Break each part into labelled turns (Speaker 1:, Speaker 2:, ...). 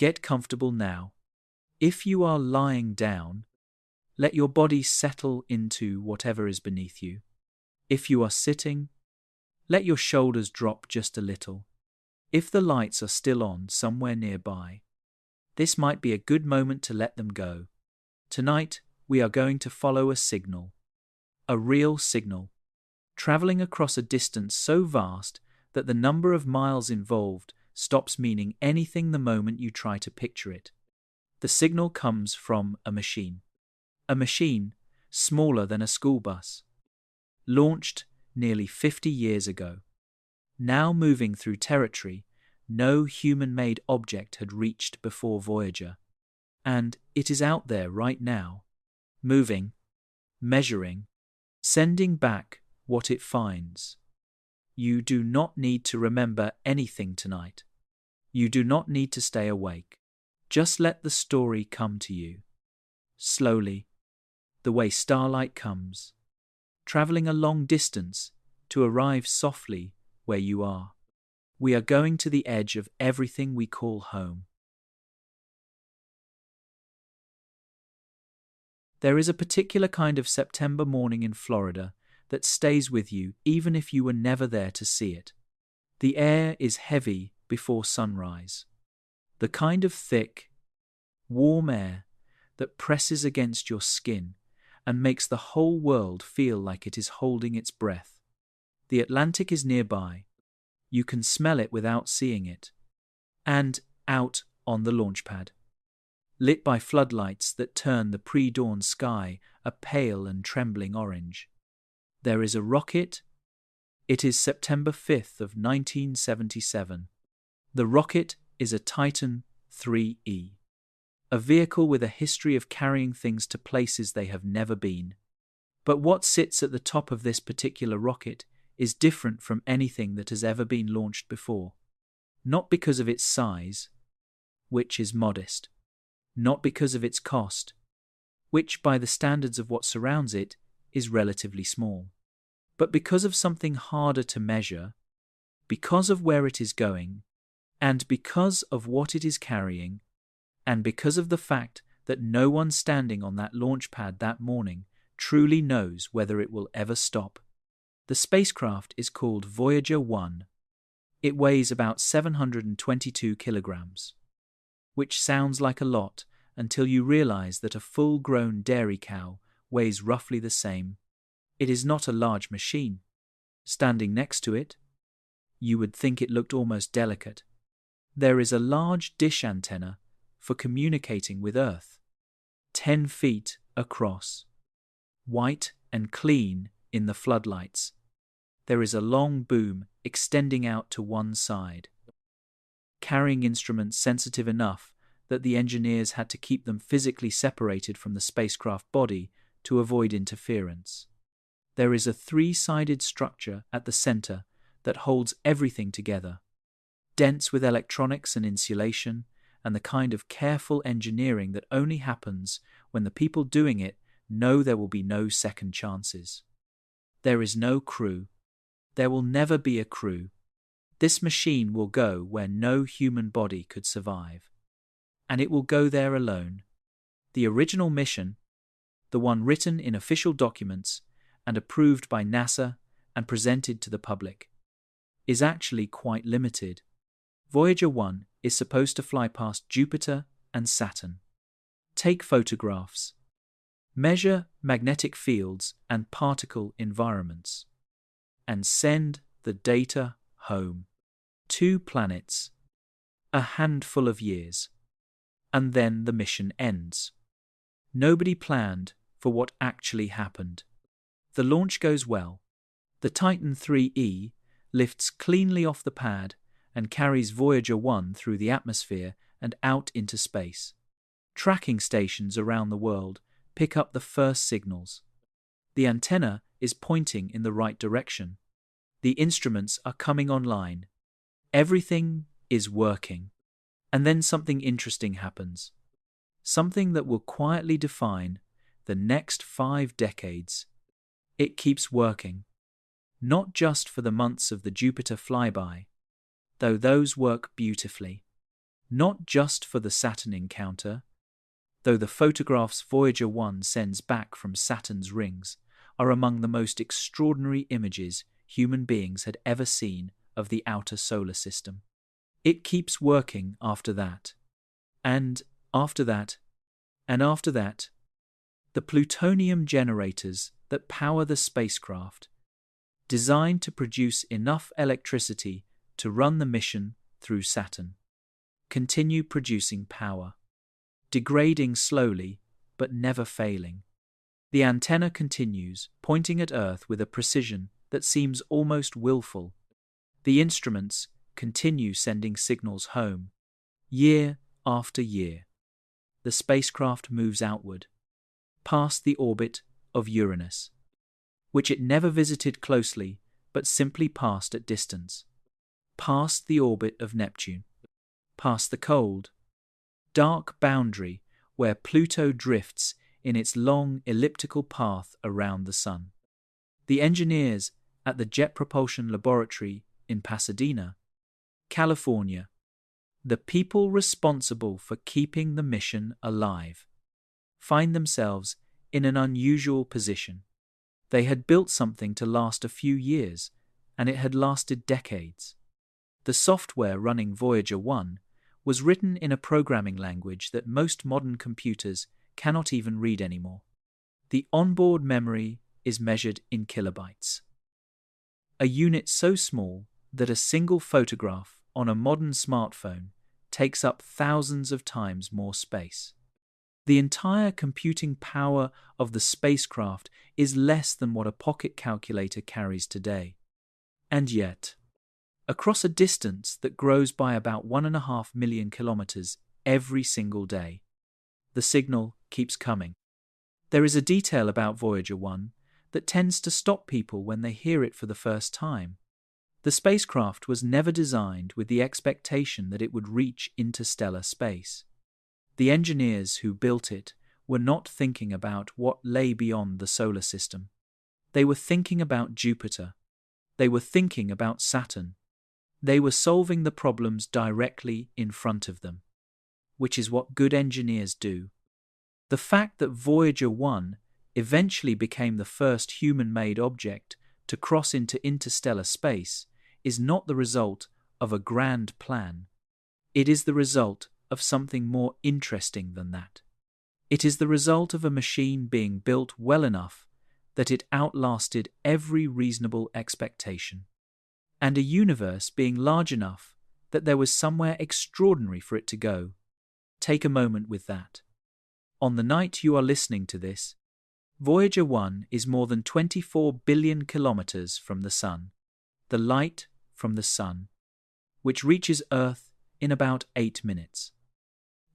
Speaker 1: Get comfortable now. If you are lying down, let your body settle into whatever is beneath you. If you are sitting, let your shoulders drop just a little. If the lights are still on somewhere nearby, this might be a good moment to let them go. Tonight, we are going to follow a signal. A real signal. Traveling across a distance so vast that the number of miles involved stops meaning anything the moment you try to picture it. The signal comes from a machine. A machine smaller than a school bus. Launched nearly 50 years ago. Now moving through territory no human-made object had reached before Voyager. And it is out there right now, moving, measuring, sending back what it finds. You do not need to remember anything tonight. You do not need to stay awake. Just let the story come to you. Slowly, the way starlight comes, traveling a long distance to arrive softly where you are. We are going to the edge of everything we call home. There is a particular kind of September morning in Florida that stays with you even if you were never there to see it. The air is heavy before sunrise. The kind of thick, warm air that presses against your skin and makes the whole world feel like it is holding its breath. The Atlantic is nearby. You can smell it without seeing it. And out on the launch pad, lit by floodlights that turn the pre-dawn sky a pale and trembling orange, there is a rocket. It is September 5th of 1977. The rocket is a Titan 3E, a vehicle with a history of carrying things to places they have never been. But what sits at the top of this particular rocket is different from anything that has ever been launched before. Not because of its size, which is modest. Not because of its cost, which by the standards of what surrounds it is relatively small. But because of something harder to measure, because of where it is going, and because of what it is carrying, and because of the fact that no one standing on that launch pad that morning truly knows whether it will ever stop. The spacecraft is called Voyager 1. It weighs about 722 kilograms, which sounds like a lot until you realize that a full-grown dairy cow weighs roughly the same. It is not a large machine. Standing next to it, you would think it looked almost delicate. There is a large dish antenna for communicating with Earth, 10 feet across, white and clean in the floodlights. There is a long boom extending out to one side, carrying instruments sensitive enough that the engineers had to keep them physically separated from the spacecraft body to avoid interference. There is a 3-sided structure at the center that holds everything together, dense with electronics and insulation, and the kind of careful engineering that only happens when the people doing it know there will be no second chances. There is no crew. There will never be a crew. This machine will go where no human body could survive. And it will go there alone. The original mission, the one written in official documents and approved by NASA and presented to the public, is actually quite limited. Voyager 1 is supposed to fly past Jupiter and Saturn, take photographs, measure magnetic fields and particle environments, and send the data home. 2 planets, a handful of years, and then the mission ends. Nobody planned for what actually happened. The launch goes well. The Titan 3E lifts cleanly off the pad and carries Voyager 1 through the atmosphere and out into space. Tracking stations around the world pick up the first signals. The antenna is pointing in the right direction. The instruments are coming online. Everything is working. And then something interesting happens. Something that will quietly define the next 5 decades. It keeps working. Not just for the months of the Jupiter flyby, though those work beautifully. not just for the Saturn encounter, though the photographs Voyager 1 sends back from Saturn's rings are among the most extraordinary images human beings had ever seen of the outer solar system. It keeps working after that, and after that, and after that. The plutonium generators that power the spacecraft, designed to produce enough electricity to run the mission through Saturn, continue producing power, degrading slowly but never failing. The antenna continues, pointing at Earth with a precision that seems almost willful. The instruments continue sending signals home, year after year. The spacecraft moves outward, past the orbit of Uranus, which it never visited closely but simply passed at distance, past the orbit of Neptune, past the cold, dark boundary where Pluto drifts in its long elliptical path around the Sun. The engineers at the Jet Propulsion Laboratory in Pasadena, California, the people responsible for keeping the mission alive, find themselves in an unusual position. They had built something to last a few years, and it had lasted decades. The software running Voyager 1 was written in a programming language that most modern computers cannot even read anymore. The onboard memory is measured in kilobytes, a unit so small that a single photograph on a modern smartphone takes up thousands of times more space. The entire computing power of the spacecraft is less than what a pocket calculator carries today. And yet, across a distance that grows by about 1.5 million kilometers every single day, the signal keeps coming. There is a detail about Voyager 1 that tends to stop people when they hear it for the first time. The spacecraft was never designed with the expectation that it would reach interstellar space. The engineers who built it were not thinking about what lay beyond the solar system. They were thinking about Jupiter. They were thinking about Saturn. They were solving the problems directly in front of them, which is what good engineers do. The fact that Voyager 1 eventually became the first human-made object to cross into interstellar space is not the result of a grand plan. It is the result of something more interesting than that. It is the result of a machine being built well enough that it outlasted every reasonable expectation, and a universe being large enough that there was somewhere extraordinary for it to go. Take a moment with that. On the night you are listening to this, Voyager 1 is more than 24 billion kilometers from the Sun, the light from the Sun, which reaches Earth in about 8 minutes.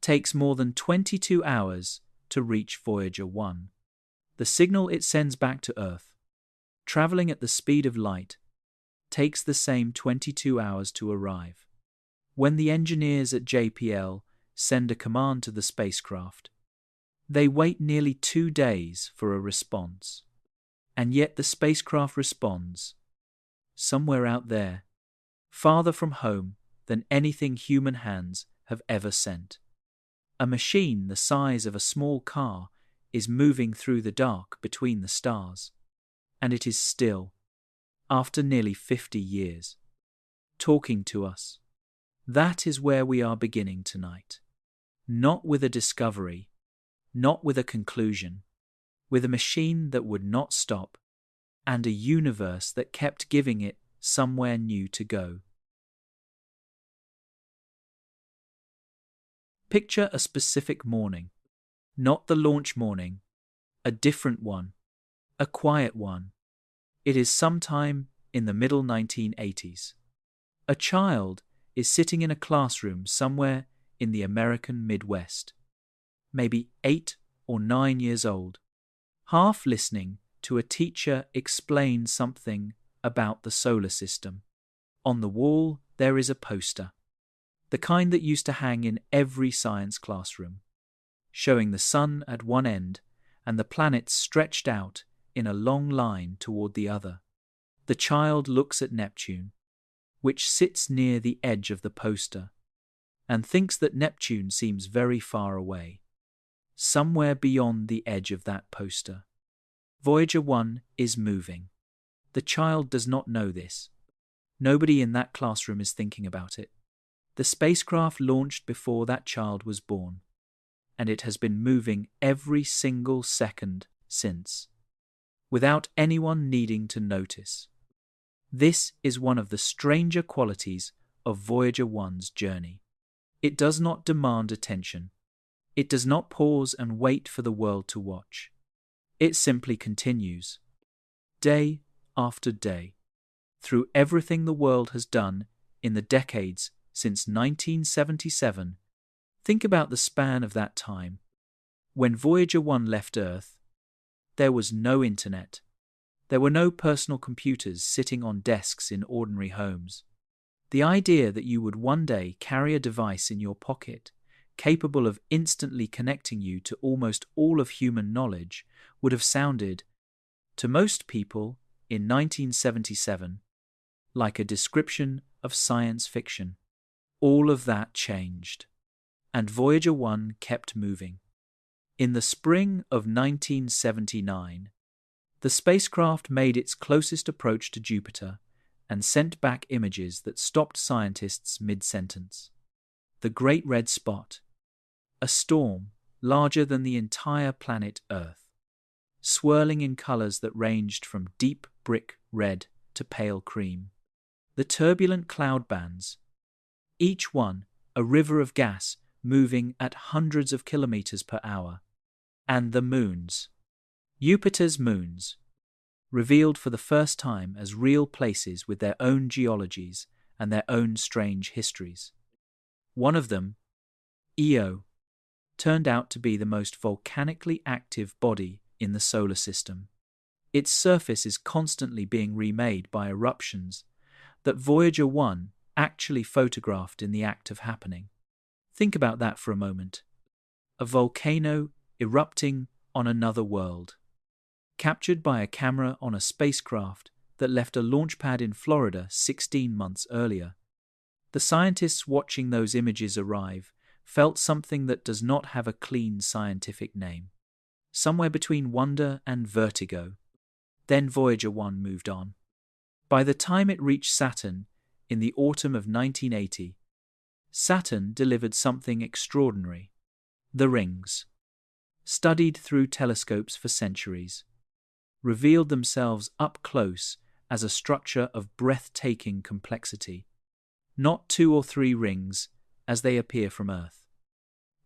Speaker 1: Takes more than 22 hours to reach Voyager 1. The signal it sends back to Earth, traveling at the speed of light, takes the same 22 hours to arrive. When the engineers at JPL send a command to the spacecraft, they wait nearly 2 days for a response. And yet the spacecraft responds, somewhere out there, farther from home than anything human hands have ever sent. A machine the size of a small car is moving through the dark between the stars, and it is still, after nearly 50 years, talking to us. That is where we are beginning tonight. Not with a discovery, not with a conclusion, with a machine that would not stop, and a universe that kept giving it somewhere new to go. Picture a specific morning, not the launch morning, a different one, a quiet one. It is sometime in the middle 1980s. A child is sitting in a classroom somewhere in the American Midwest, maybe 8 or 9 years old, half listening to a teacher explain something about the solar system. On the wall there is a poster, the kind that used to hang in every science classroom, showing the sun at one end and the planets stretched out in a long line toward the other. The child looks at Neptune, which sits near the edge of the poster, and thinks that Neptune seems very far away, somewhere beyond the edge of that poster. Voyager 1 is moving. The child does not know this. Nobody in that classroom is thinking about it. The spacecraft launched before that child was born, and it has been moving every single second since, without anyone needing to notice. This is one of the stranger qualities of Voyager 1's journey. It does not demand attention. It does not pause and wait for the world to watch. It simply continues, day after day, through everything the world has done in the decades since 1977. Think about the span of that time. When Voyager 1 left Earth, there was no internet. There were no personal computers sitting on desks in ordinary homes. The idea that you would one day carry a device in your pocket capable of instantly connecting you to almost all of human knowledge would have sounded, to most people in 1977, like a description of science fiction. All of that changed, and Voyager 1 kept moving. In the spring of 1979, the spacecraft made its closest approach to Jupiter and sent back images that stopped scientists mid-sentence. The Great Red Spot, a storm larger than the entire planet Earth, swirling in colors that ranged from deep brick red to pale cream. The turbulent cloud bands, each one a river of gas moving at hundreds of kilometers per hour. And the moons, Jupiter's moons, revealed for the first time as real places with their own geologies and their own strange histories. One of them, Io, turned out to be the most volcanically active body in the solar system. Its surface is constantly being remade by eruptions that Voyager 1 actually photographed in the act of happening. Think about that for a moment. A volcano erupting on another world, captured by a camera on a spacecraft that left a launch pad in Florida 16 months earlier. The scientists watching those images arrive felt something that does not have a clean scientific name, somewhere between wonder and vertigo. Then Voyager 1 moved on. By the time it reached Saturn in the autumn of 1980, Saturn delivered something extraordinary. The rings, studied through telescopes for centuries, revealed themselves up close as a structure of breathtaking complexity. Not 2 or 3 rings, as they appear from Earth,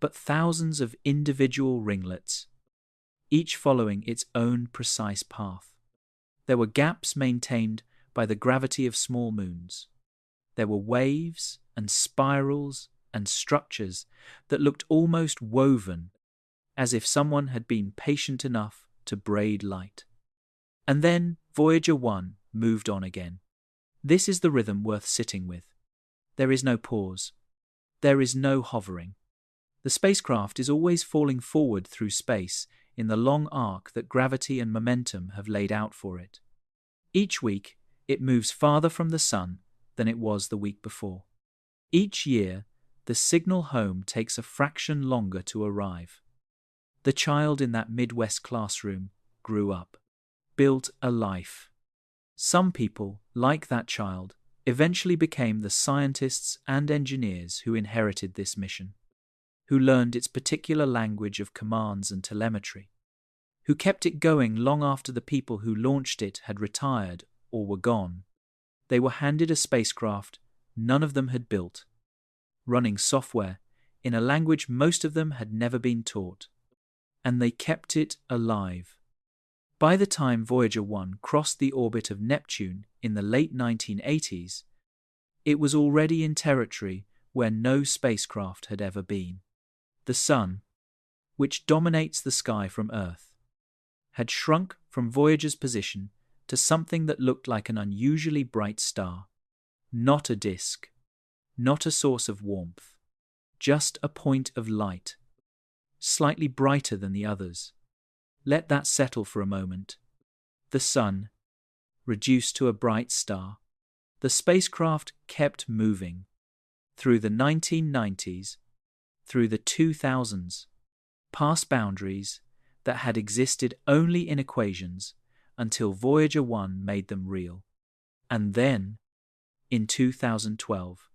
Speaker 1: but thousands of individual ringlets, each following its own precise path. There were gaps maintained by the gravity of small moons. There were waves and spirals and structures that looked almost woven, as if someone had been patient enough to braid light. And then Voyager 1 moved on again. This is the rhythm worth sitting with. There is no pause. There is no hovering. The spacecraft is always falling forward through space in the long arc that gravity and momentum have laid out for it. Each week, it moves farther from the sun than it was the week before. Each year, the signal home takes a fraction longer to arrive. The child in that Midwest classroom grew up, built a life. Some people, like that child, eventually became the scientists and engineers who inherited this mission, who learned its particular language of commands and telemetry, who kept it going long after the people who launched it had retired or were gone. They were handed a spacecraft none of them had built, running software in a language most of them had never been taught, and they kept it alive. By the time Voyager 1 crossed the orbit of Neptune in the late 1980s, it was already in territory where no spacecraft had ever been. The Sun, which dominates the sky from Earth, had shrunk from Voyager's position to something that looked like an unusually bright star. Not a disk, not a source of warmth, just a point of light, slightly brighter than the others. Let that settle for a moment. The Sun, reduced to a bright star. The spacecraft kept moving. through the 1990s, through the 2000s, past boundaries that had existed only in equations until Voyager 1 made them real. And then, in 2012,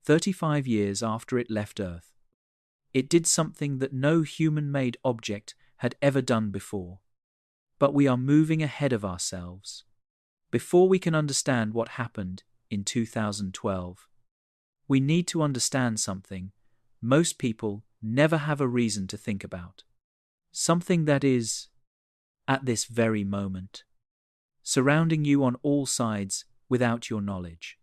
Speaker 1: 35 years after it left Earth, it did something that no human-made object had ever done before. But we are moving ahead of ourselves. Before we can understand what happened in 2012, we need to understand something most people never have a reason to think about. Something that is, at this very moment, surrounding you on all sides without your knowledge.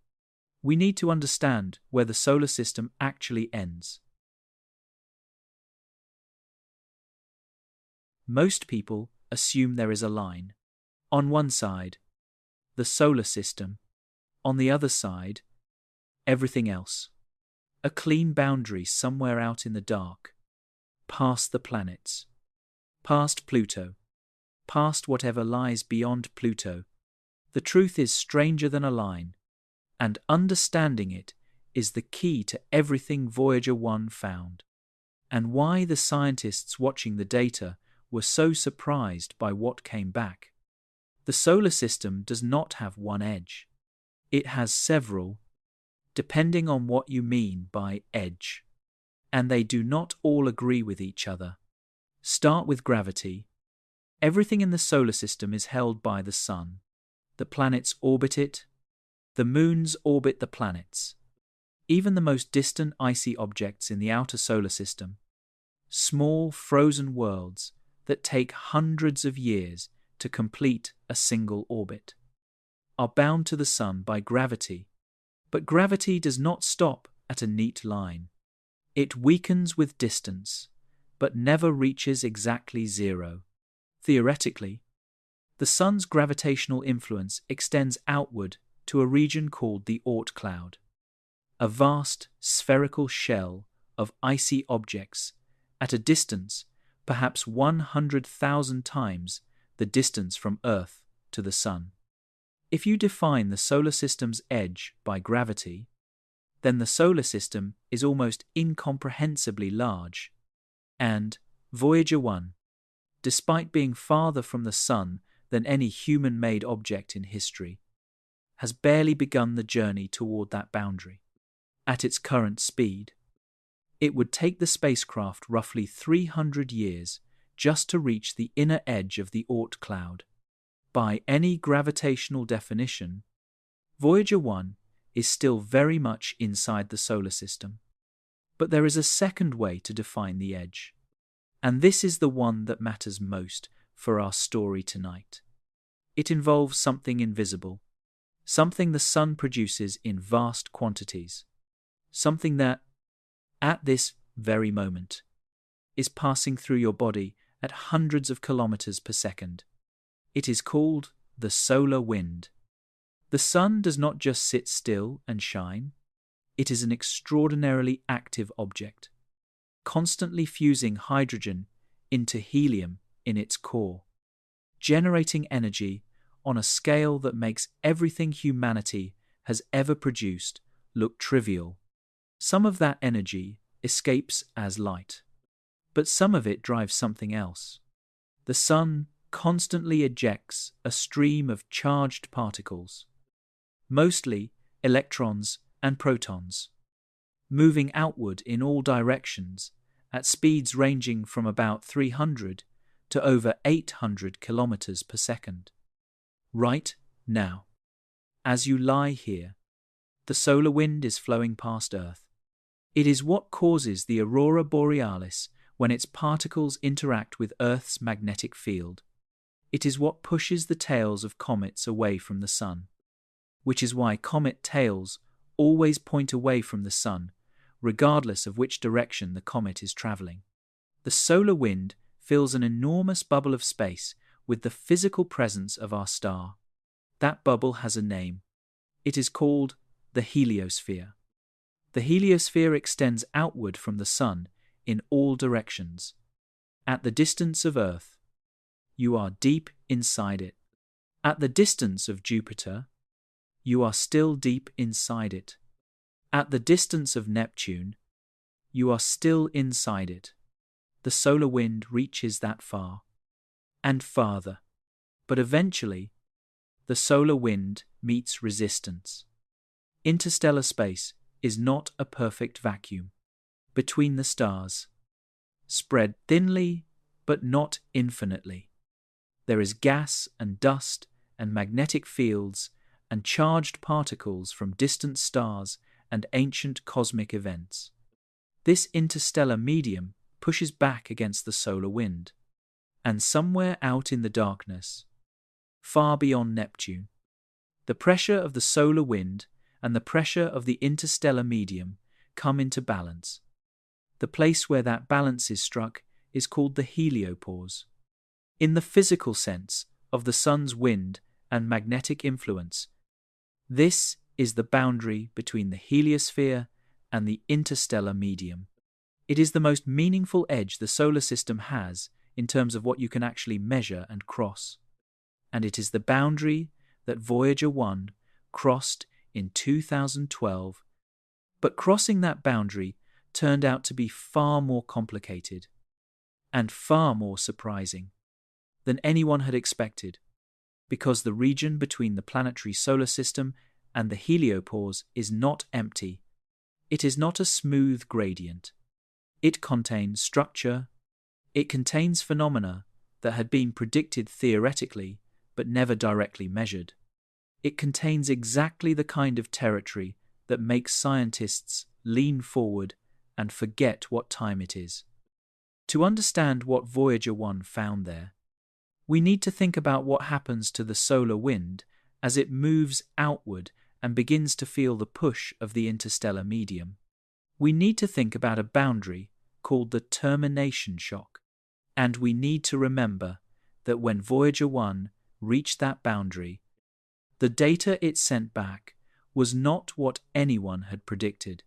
Speaker 1: We need to understand where the solar system actually ends. Most people assume there is a line. On one side, the solar system. On the other side, everything else. A clean boundary somewhere out in the dark. Past the planets. Past Pluto. Past whatever lies beyond Pluto. The truth is stranger than a line, and understanding it is the key to everything Voyager 1 found, and why the scientists watching the data were so surprised by what came back. The solar system does not have one edge. It has several, depending on what you mean by edge, and they do not all agree with each other. Start with gravity. Everything in the solar system is held by the sun. The planets orbit it. The moons orbit the planets. Even the most distant icy objects in the outer solar system, small frozen worlds that take hundreds of years to complete a single orbit, are bound to the sun by gravity. But gravity does not stop at a neat line. It weakens with distance, but never reaches exactly zero. Theoretically, the sun's gravitational influence extends outward to a region called the Oort cloud, a vast spherical shell of icy objects at a distance perhaps 100,000 times the distance from Earth to the sun. If you define the solar system's edge by gravity, then the solar system is almost incomprehensibly large, and Voyager 1, despite being farther from the sun than any human-made object in history, has barely begun the journey toward that boundary. At its current speed, it would take the spacecraft roughly 300 years just to reach the inner edge of the Oort cloud. By any gravitational definition, Voyager 1 is still very much inside the solar system. But there is a second way to define the edge, and this is the one that matters most for our story tonight. It involves something invisible, something the sun produces in vast quantities, something that, at this very moment, is passing through your body at hundreds of kilometers per second. It is called the solar wind. The sun does not just sit still and shine. It is an extraordinarily active object, constantly fusing hydrogen into helium in its core, generating energy on a scale that makes everything humanity has ever produced look trivial. Some of that energy escapes as light, but some of it drives something else. The sun constantly ejects a stream of charged particles, mostly electrons and protons, moving outward in all directions at speeds ranging from about 300 to over 800 kilometers per second. Right now, as you lie here, the solar wind is flowing past Earth. It is what causes the aurora borealis when its particles interact with Earth's magnetic field. It is what pushes the tails of comets away from the sun, which is why comet tails always point away from the sun, regardless of which direction the comet is traveling. The solar wind fills an enormous bubble of space with the physical presence of our star. That bubble has a name. It is called the heliosphere. The heliosphere extends outward from the sun in all directions. At the distance of Earth, you are deep inside it. At the distance of Jupiter, you are still deep inside it. At the distance of Neptune, you are still inside it. The solar wind reaches that far and farther. But eventually, the solar wind meets resistance. Interstellar space is not a perfect vacuum. Between the stars, spread thinly but not infinitely, there is gas and dust and magnetic fields and charged particles from distant stars and ancient cosmic events. This interstellar medium pushes back against the solar wind, and somewhere out in the darkness, far beyond Neptune, the pressure of the solar wind and the pressure of the interstellar medium come into balance. The place where that balance is struck is called the heliopause. In the physical sense of the sun's wind and magnetic influence, this is the boundary between the heliosphere and the interstellar medium. It is the most meaningful edge the solar system has in terms of what you can actually measure and cross. And it is the boundary that Voyager 1 crossed in 2012. But crossing that boundary turned out to be far more complicated and far more surprising than anyone had expected, because the region between the planetary solar system and the heliopause is not empty. It is not a smooth gradient. It contains structure. It contains phenomena that had been predicted theoretically but never directly measured. It contains exactly the kind of territory that makes scientists lean forward and forget what time it is. To understand what Voyager 1 found there, we need to think about what happens to the solar wind as it moves outward and begins to feel the push of the interstellar medium. We need to think about a boundary called the termination shock. And we need to remember that when Voyager 1 reached that boundary, the data it sent back was not what anyone had predicted.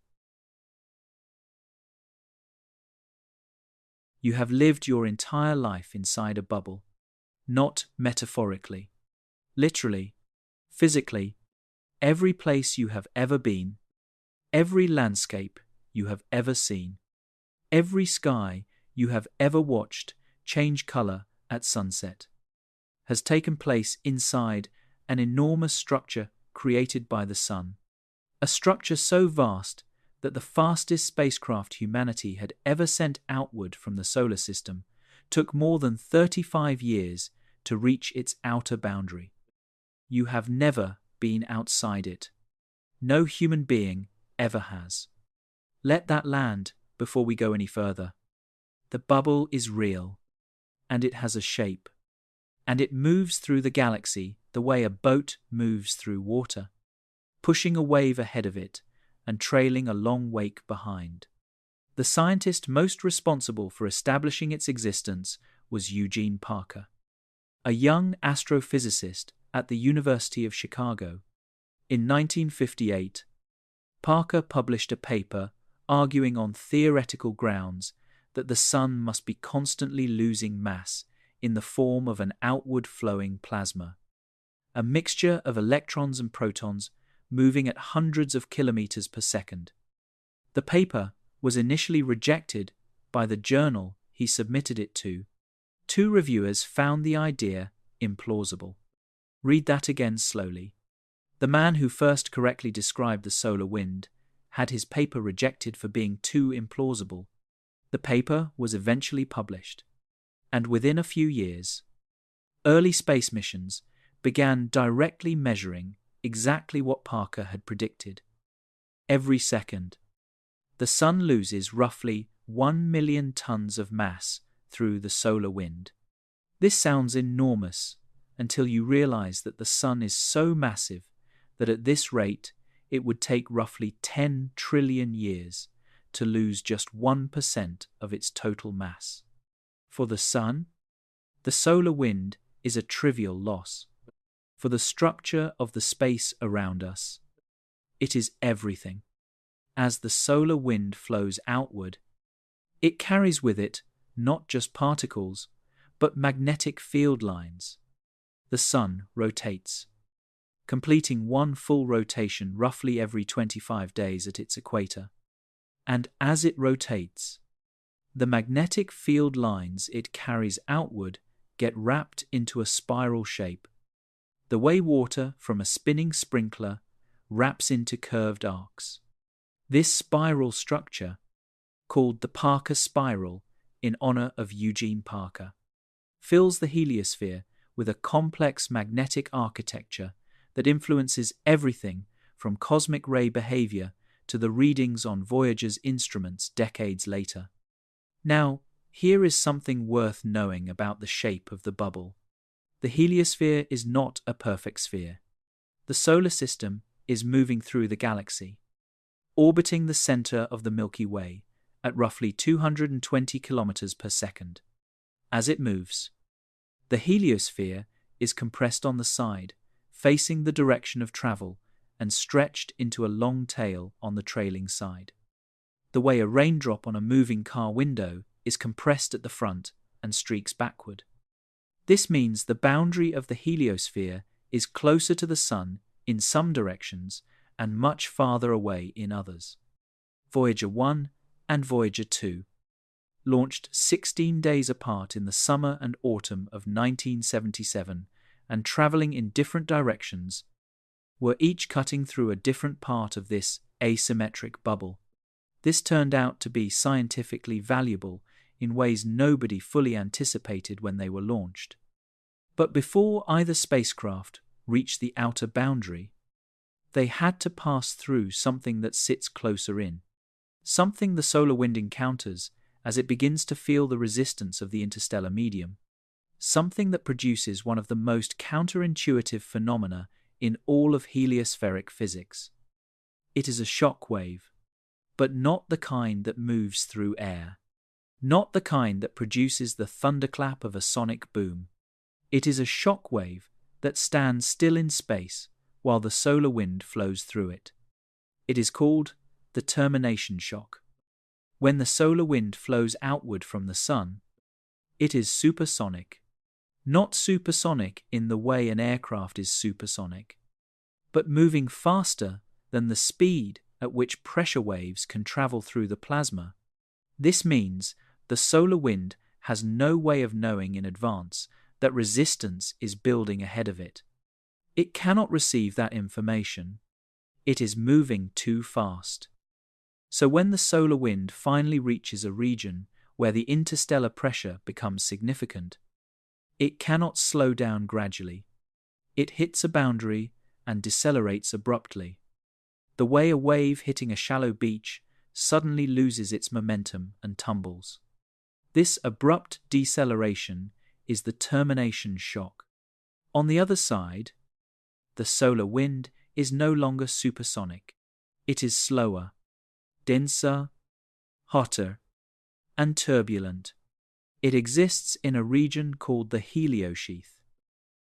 Speaker 1: You have lived your entire life inside a bubble, not metaphorically. Literally, physically, every place you have ever been, every landscape you have ever seen, every sky you have ever watched change color at sunset, has taken place inside an enormous structure created by the sun, a structure so vast that the fastest spacecraft humanity had ever sent outward from the solar system took more than 35 years to reach its outer boundary. You have never been outside it. No human being ever has. Let that land before we go any further. The bubble is real, and it has a shape, and it moves through the galaxy the way a boat moves through water, pushing a wave ahead of it and trailing a long wake behind. The scientist most responsible for establishing its existence was Eugene Parker, a young astrophysicist at the University of Chicago. In 1958, Parker published a paper arguing on theoretical grounds that the sun must be constantly losing mass in the form of an outward-flowing plasma, a mixture of electrons and protons moving at hundreds of kilometers per second. The paper was initially rejected by the journal he submitted it to. Two reviewers found the idea implausible. Read that again slowly. The man who first correctly described the solar wind had his paper rejected for being too implausible. The paper was eventually published, and within a few years, early space missions began directly measuring exactly what Parker had predicted. Every second, the sun loses roughly 1 million tons of mass through the solar wind. This sounds enormous until you realize that the sun is so massive that at this rate it would take roughly 10 trillion years to lose just 1% of its total mass. For the sun, the solar wind is a trivial loss. For the structure of the space around us, it is everything. As the solar wind flows outward, it carries with it not just particles, but magnetic field lines. The sun rotates. completing one full rotation roughly every 25 days at its equator. And as it rotates, the magnetic field lines it carries outward get wrapped into a spiral shape, the way water from a spinning sprinkler wraps into curved arcs. This spiral structure, called the Parker spiral in honor of Eugene Parker, fills the heliosphere with a complex magnetic architecture that influences everything from cosmic ray behavior to the readings on Voyager's instruments decades later. Now, here is something worth knowing about the shape of the bubble. The heliosphere is not a perfect sphere. The solar system is moving through the galaxy, orbiting the center of the Milky Way at roughly 220 kilometers per second. As it moves, the heliosphere is compressed on the side, facing the direction of travel, and stretched into a long tail on the trailing side. The way a raindrop on a moving car window is compressed at the front and streaks backward. This means the boundary of the heliosphere is closer to the Sun in some directions and much farther away in others. Voyager 1 and Voyager 2, launched 16 days apart in the summer and autumn of 1977 and traveling in different directions, were each cutting through a different part of this asymmetric bubble. This turned out to be scientifically valuable in ways nobody fully anticipated when they were launched. But before either spacecraft reached the outer boundary, they had to pass through something that sits closer in, something the solar wind encounters as it begins to feel the resistance of the interstellar medium, something that produces one of the most counterintuitive phenomena in all of heliospheric physics. It is a shock wave, but not the kind that moves through air, not the kind that produces the thunderclap of a sonic boom. It is a shock wave that stands still in space while the solar wind flows through it. It is called the termination shock. When the solar wind flows outward from the Sun, it is supersonic. Not supersonic in the way an aircraft is supersonic, but moving faster than the speed at which pressure waves can travel through the plasma. This means the solar wind has no way of knowing in advance that resistance is building ahead of it. It cannot receive that information. It is moving too fast. So when the solar wind finally reaches a region where the interstellar pressure becomes significant, it cannot slow down gradually. It hits a boundary and decelerates abruptly. The way a wave hitting a shallow beach suddenly loses its momentum and tumbles. This abrupt deceleration is the termination shock. On the other side, the solar wind is no longer supersonic. It is slower, denser, hotter, and turbulent. It exists in a region called the Heliosheath.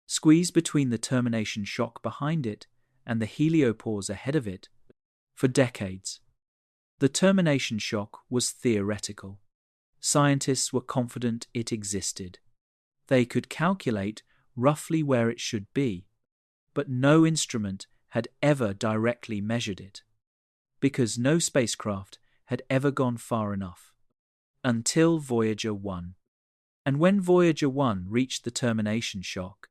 Speaker 1: Squeezed between the termination shock behind it and the heliopause ahead of it, for decades. The termination shock was theoretical. Scientists were confident it existed. They could calculate roughly where it should be, but no instrument had ever directly measured it, because no spacecraft had ever gone far enough, until Voyager 1. And when Voyager 1 reached the termination shock,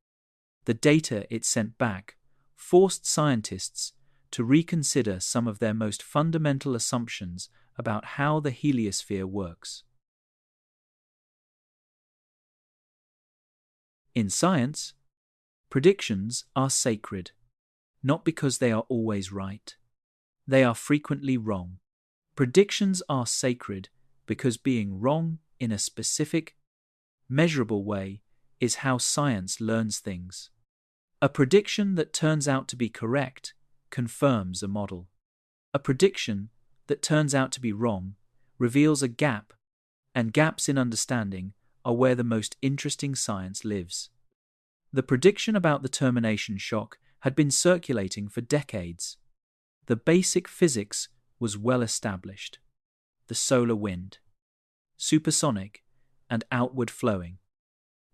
Speaker 1: the data it sent back forced scientists to reconsider some of their most fundamental assumptions about how the heliosphere works. In science, predictions are sacred, not because they are always right. They are frequently wrong. Predictions are sacred because being wrong in a specific, measurable way is how science learns things. A prediction that turns out to be correct confirms a model. A prediction that turns out to be wrong reveals a gap, and gaps in understanding are where the most interesting science lives. The prediction about the termination shock had been circulating for decades. The basic physics was well established. The solar wind, supersonic and outward flowing,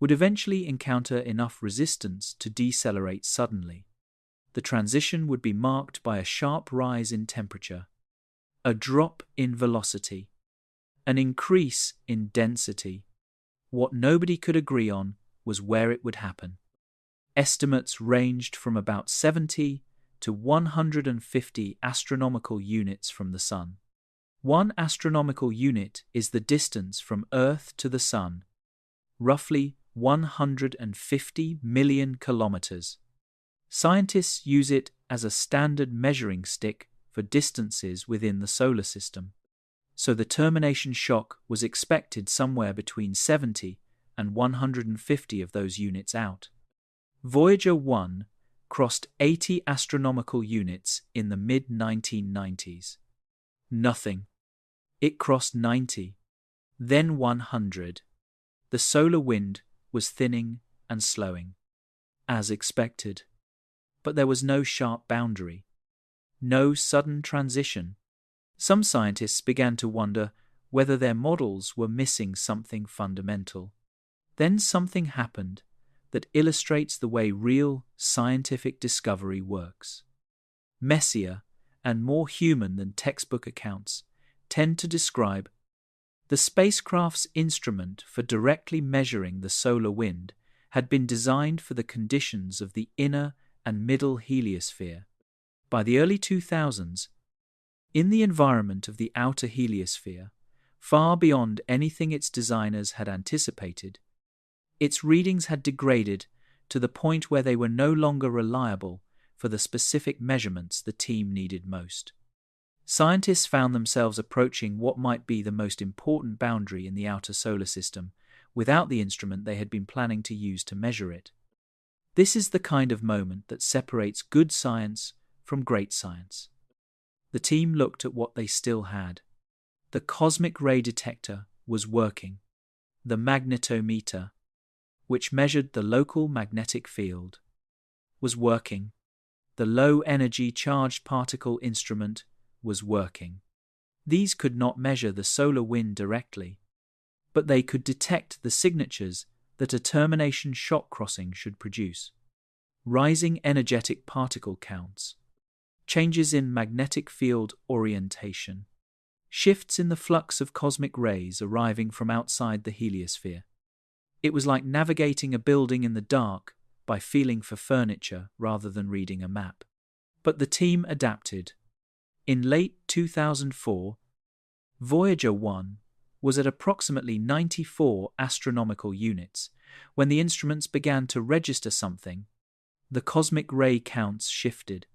Speaker 1: would eventually encounter enough resistance to decelerate suddenly. the transition would be marked by a sharp rise in temperature, a drop in velocity, an increase in density. What nobody could agree on was where it would happen. Estimates ranged from about 70 to 150 astronomical units from the Sun. 1 astronomical unit is the distance from Earth to the Sun, roughly 150 million kilometers. Scientists use it as a standard measuring stick for distances within the solar system. So the termination shock was expected somewhere between 70 and 150 of those units out. Voyager 1 crossed 80 astronomical units in the mid-1990s. Nothing. It crossed 90, then 100. The solar wind was thinning and slowing, as expected. But there was no sharp boundary, no sudden transition. Some scientists began to wonder whether their models were missing something fundamental. Then something happened that illustrates the way real scientific discovery works. Messier and more human than textbook accounts tend to describe the spacecraft's instrument for directly measuring the solar wind had been designed for the conditions of the inner and middle heliosphere. By the early 2000s, in the environment of the outer heliosphere, far beyond anything its designers had anticipated, its readings had degraded to the point where they were no longer reliable for the specific measurements the team needed most. Scientists found themselves approaching what might be the most important boundary in the outer solar system without the instrument they had been planning to use to measure it. This is the kind of moment that separates good science from great science. The team looked at what they still had. The cosmic ray detector was working. The magnetometer, which measured the local magnetic field, was working. The low-energy charged particle instrument was working. These could not measure the solar wind directly, but they could detect the signatures that a termination shock crossing should produce. Rising energetic particle counts, changes in magnetic field orientation, shifts in the flux of cosmic rays arriving from outside the heliosphere. It was like navigating a building in the dark by feeling for furniture rather than reading a map. But the team adapted. In late 2004, Voyager 1 was at approximately 94 astronomical units when the instruments began to register something. The cosmic ray counts shifted.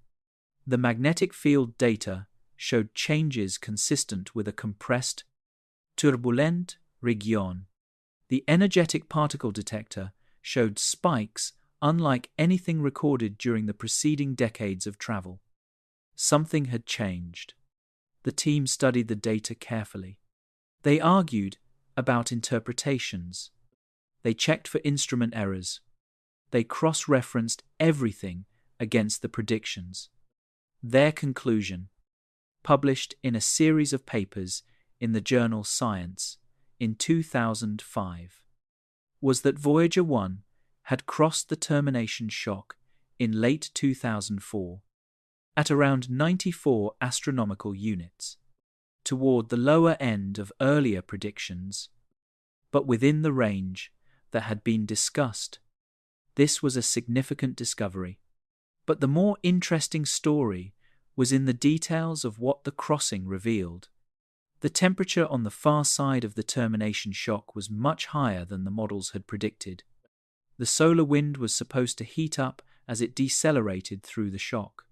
Speaker 1: The magnetic field data showed changes consistent with a compressed, turbulent region. The energetic particle detector showed spikes unlike anything recorded during the preceding decades of travel. Something had changed. The team studied the data carefully. They argued about interpretations. They checked for instrument errors. They cross-referenced everything against the predictions. Their conclusion, published in a series of papers in the journal Science in 2005, was that Voyager 1 had crossed the termination shock in late 2004 at around 94 astronomical units, toward the lower end of earlier predictions, but within the range that had been discussed. This was a significant discovery. But the more interesting story was in the details of what the crossing revealed. The temperature on the far side of the termination shock was much higher than the models had predicted. The solar wind was supposed to heat up as it decelerated through the shock.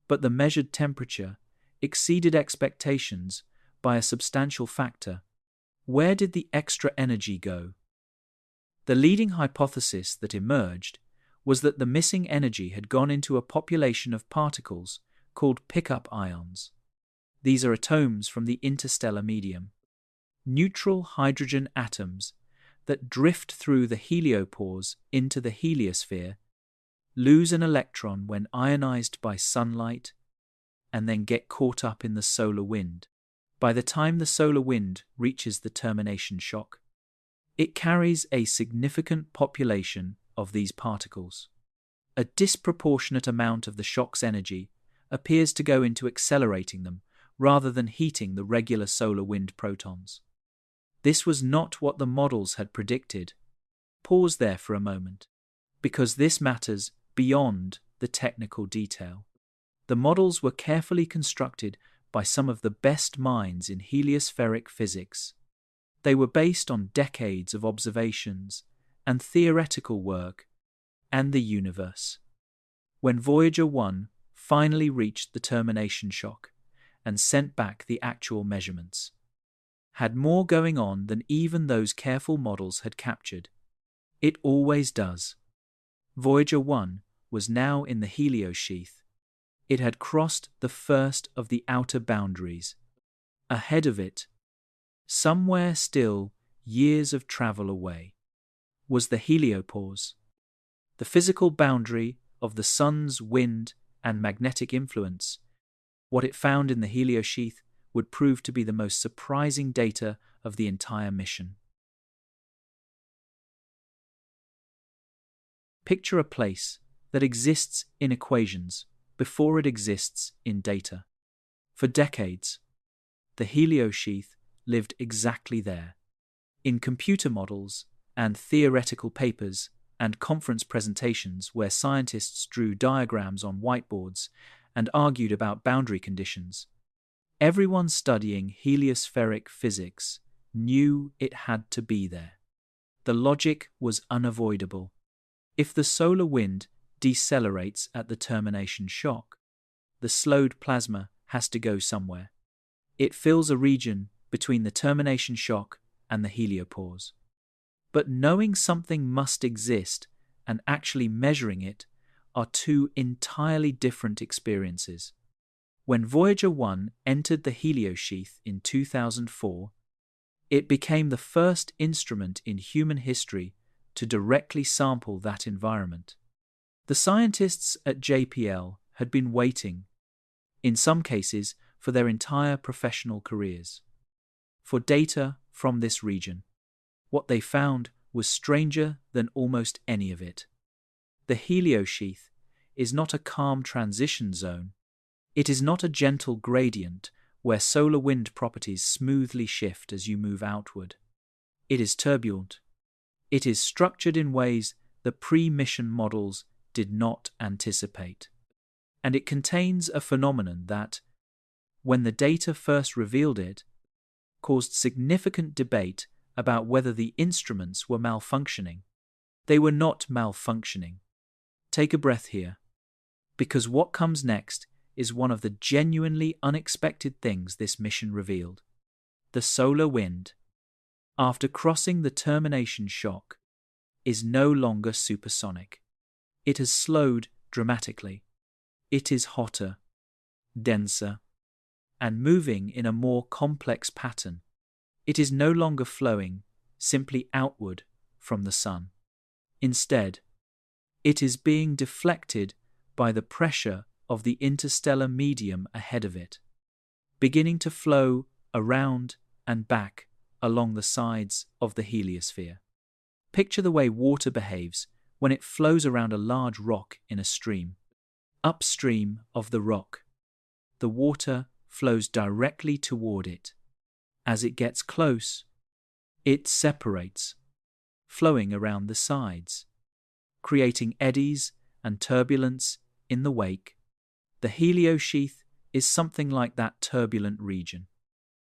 Speaker 1: But the measured temperature exceeded expectations by a substantial factor. Where did the extra energy go? The leading hypothesis that emerged was that the missing energy had gone into a population of particles called pickup ions. These are atoms from the interstellar medium, neutral hydrogen atoms that drift through the heliopause into the heliosphere, lose an electron when ionized by sunlight, and then get caught up in the solar wind. By the time the solar wind reaches the termination shock, it carries a significant population of these particles. A disproportionate amount of the shock's energy appears to go into accelerating them rather than heating the regular solar wind protons. This was not what the models had predicted. Pause there for a moment, because this matters beyond the technical detail. The models were carefully constructed by some of the best minds in heliospheric physics. They were based on decades of observations and theoretical work and the universe. When Voyager 1 finally reached the termination shock and sent back the actual measurements, had more going on than even those careful models had captured. It always does. Voyager 1 was now in the Heliosheath. It had crossed the first of the outer boundaries. Ahead of it, somewhere still years of travel away, was the Heliopause, the physical boundary of the sun's wind and magnetic influence. What it found in the Heliosheath would prove to be the most surprising data of the entire mission. Picture a place that exists in equations before it exists in data. For decades, the Heliosheath lived exactly there, in computer models and theoretical papers and conference presentations where scientists drew diagrams on whiteboards and argued about boundary conditions. Everyone studying heliospheric physics knew it had to be there. The logic was unavoidable. If the solar wind decelerates at the termination shock, the slowed plasma has to go somewhere. It fills a region between the termination shock and the heliopause. But knowing something must exist and actually measuring it are two entirely different experiences. When Voyager 1 entered the Heliosheath in 2004, it became the first instrument in human history to directly sample that environment. The scientists at JPL had been waiting, in some cases for their entire professional careers, for data from this region. What they found was stranger than almost any of it. The Heliosheath is not a calm transition zone. It is not a gentle gradient where solar wind properties smoothly shift as you move outward. It is turbulent. It is structured in ways the pre-mission models did not anticipate. And it contains a phenomenon that, when the data first revealed it, caused significant debate about whether the instruments were malfunctioning. They were not malfunctioning. Take a breath here, because what comes next is one of the genuinely unexpected things this mission revealed. The solar wind, after crossing the termination shock, is no longer supersonic. It has slowed dramatically. It is hotter, denser, and moving in a more complex pattern. It is no longer flowing simply outward from the sun. Instead, it is being deflected by the pressure of the interstellar medium ahead of it, beginning to flow around and back along the sides of the heliosphere. Picture the way water behaves when it flows around a large rock in a stream. Upstream of the rock, the water flows directly toward it. As it gets close, it separates, flowing around the sides, creating eddies and turbulence in the wake. The Heliosheath is something like that turbulent region,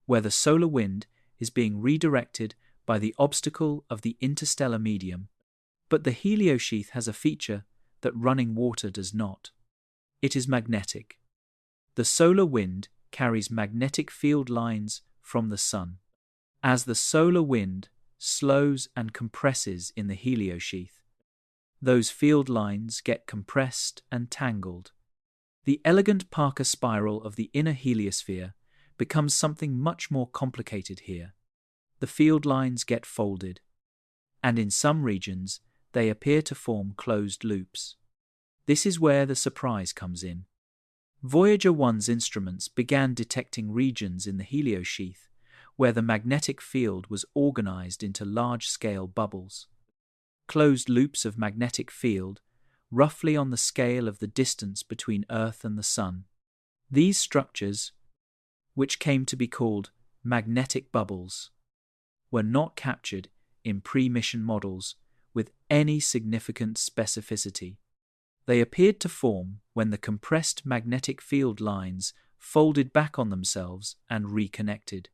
Speaker 1: where the solar wind is being redirected by the obstacle of the interstellar medium, but the Heliosheath has a feature that running water does not. It is magnetic. The solar wind carries magnetic field lines from the sun. As the solar wind slows and compresses in the Heliosheath, those field lines get compressed and tangled. The elegant Parker spiral of the inner heliosphere becomes something much more complicated here. The field lines get folded, and in some regions they appear to form closed loops. This is where the surprise comes in. Voyager 1's instruments began detecting regions in the Heliosheath where the magnetic field was organized into large-scale bubbles. Closed loops of magnetic field roughly on the scale of the distance between Earth and the Sun. These structures, which came to be called magnetic bubbles, were not captured in pre-mission models with any significant specificity. They appeared to form when the compressed magnetic field lines folded back on themselves and reconnected,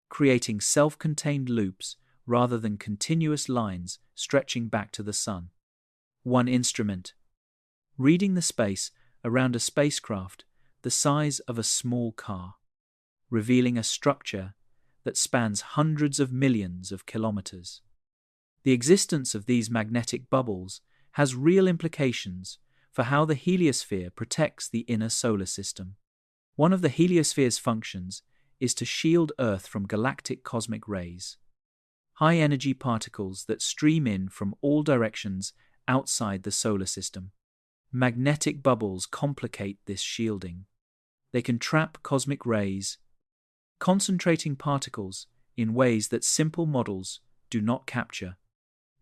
Speaker 1: creating self-contained loops rather than continuous lines stretching back to the Sun. One instrument, reading the space around a spacecraft the size of a small car, revealing a structure that spans hundreds of millions of kilometers. The existence of these magnetic bubbles has real implications for how the heliosphere protects the inner solar system. One of the heliosphere's functions is to shield Earth from galactic cosmic rays, high-energy particles that stream in from all directions outside the solar system. Magnetic bubbles complicate this shielding. They can trap cosmic rays, concentrating particles in ways that simple models do not capture.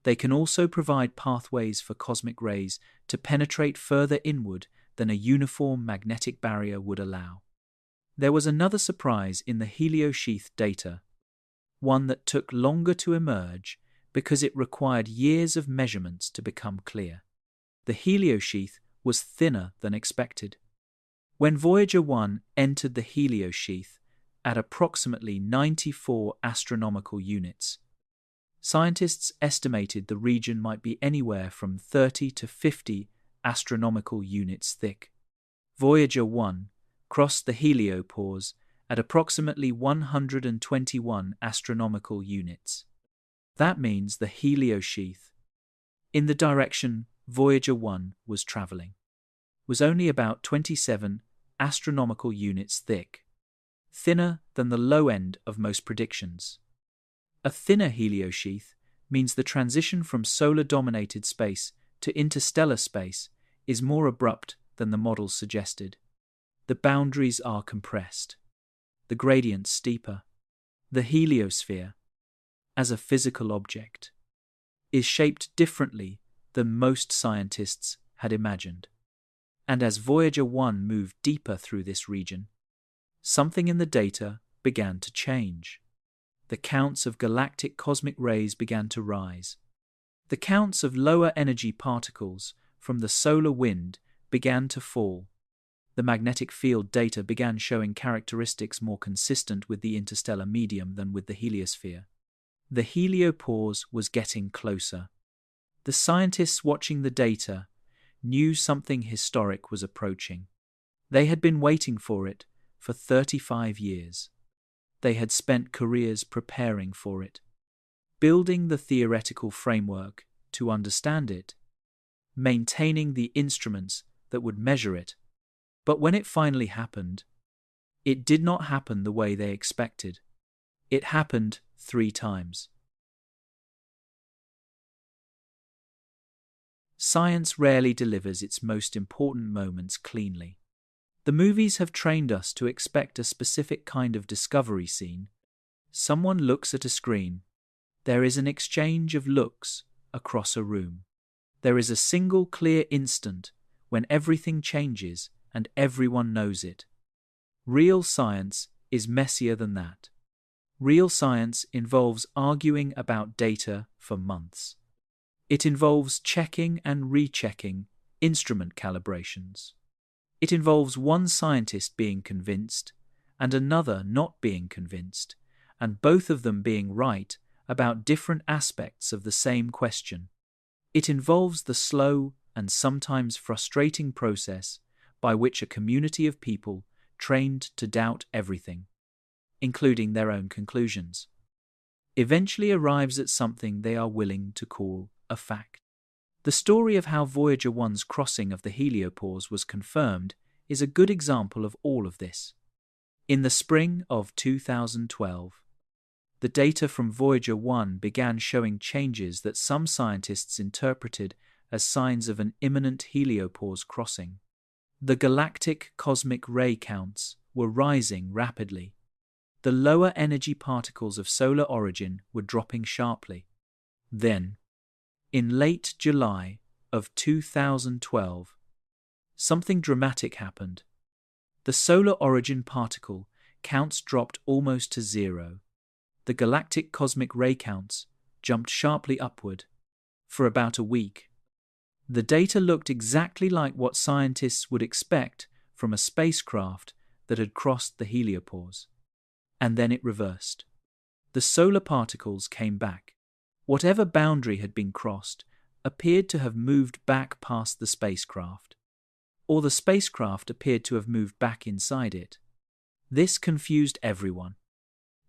Speaker 1: They can also provide pathways for cosmic rays to penetrate further inward than a uniform magnetic barrier would allow. There was another surprise in the Heliosheath data, one that took longer to emerge because it required years of measurements to become clear. The Heliosheath was thinner than expected. When Voyager 1 entered the Heliosheath at approximately 94 astronomical units, scientists estimated the region might be anywhere from 30 to 50 astronomical units thick. Voyager 1 crossed the Heliopause at approximately 121 astronomical units. That means the Heliosheath, in the direction Voyager 1 was traveling, was only about 27 astronomical units thick, thinner than the low end of most predictions. A thinner heliosheath means the transition from solar-dominated space to interstellar space is more abrupt than the models suggested. The boundaries are compressed, the gradients steeper. The heliosphere, as a physical object, is shaped differently than most scientists had imagined. And as Voyager 1 moved deeper through this region, something in the data began to change. The counts of galactic cosmic rays began to rise. The counts of lower energy particles from the solar wind began to fall. The magnetic field data began showing characteristics more consistent with the interstellar medium than with the heliosphere. The heliopause was getting closer. The scientists watching the data knew something historic was approaching. They had been waiting for it for 35 years. They had spent careers preparing for it, building the theoretical framework to understand it, maintaining the instruments that would measure it. But when it finally happened, it did not happen the way they expected. It happened 3 times. Science rarely delivers its most important moments cleanly. The movies have trained us to expect a specific kind of discovery scene. Someone looks at a screen. There is an exchange of looks across a room. There is a single clear instant when everything changes and everyone knows it. Real science is messier than that. Real science involves arguing about data for months. It involves checking and rechecking instrument calibrations. It involves one scientist being convinced and another not being convinced, and both of them being right about different aspects of the same question. It involves the slow and sometimes frustrating process by which a community of people trained to doubt everything, including their own conclusions, eventually arrives at something they are willing to call a fact. The story of how Voyager 1's crossing of the heliopause was confirmed is a good example of all of this. In the spring of 2012, the data from Voyager 1 began showing changes that some scientists interpreted as signs of an imminent heliopause crossing. The galactic cosmic ray counts were rising rapidly. The lower energy particles of solar origin were dropping sharply. Then, in late July of 2012, something dramatic happened. The solar origin particle counts dropped almost to zero. The galactic cosmic ray counts jumped sharply upward for about a week. The data looked exactly like what scientists would expect from a spacecraft that had crossed the Heliopause. And then it reversed. The solar particles came back. Whatever boundary had been crossed appeared to have moved back past the spacecraft, or the spacecraft appeared to have moved back inside it. This confused everyone.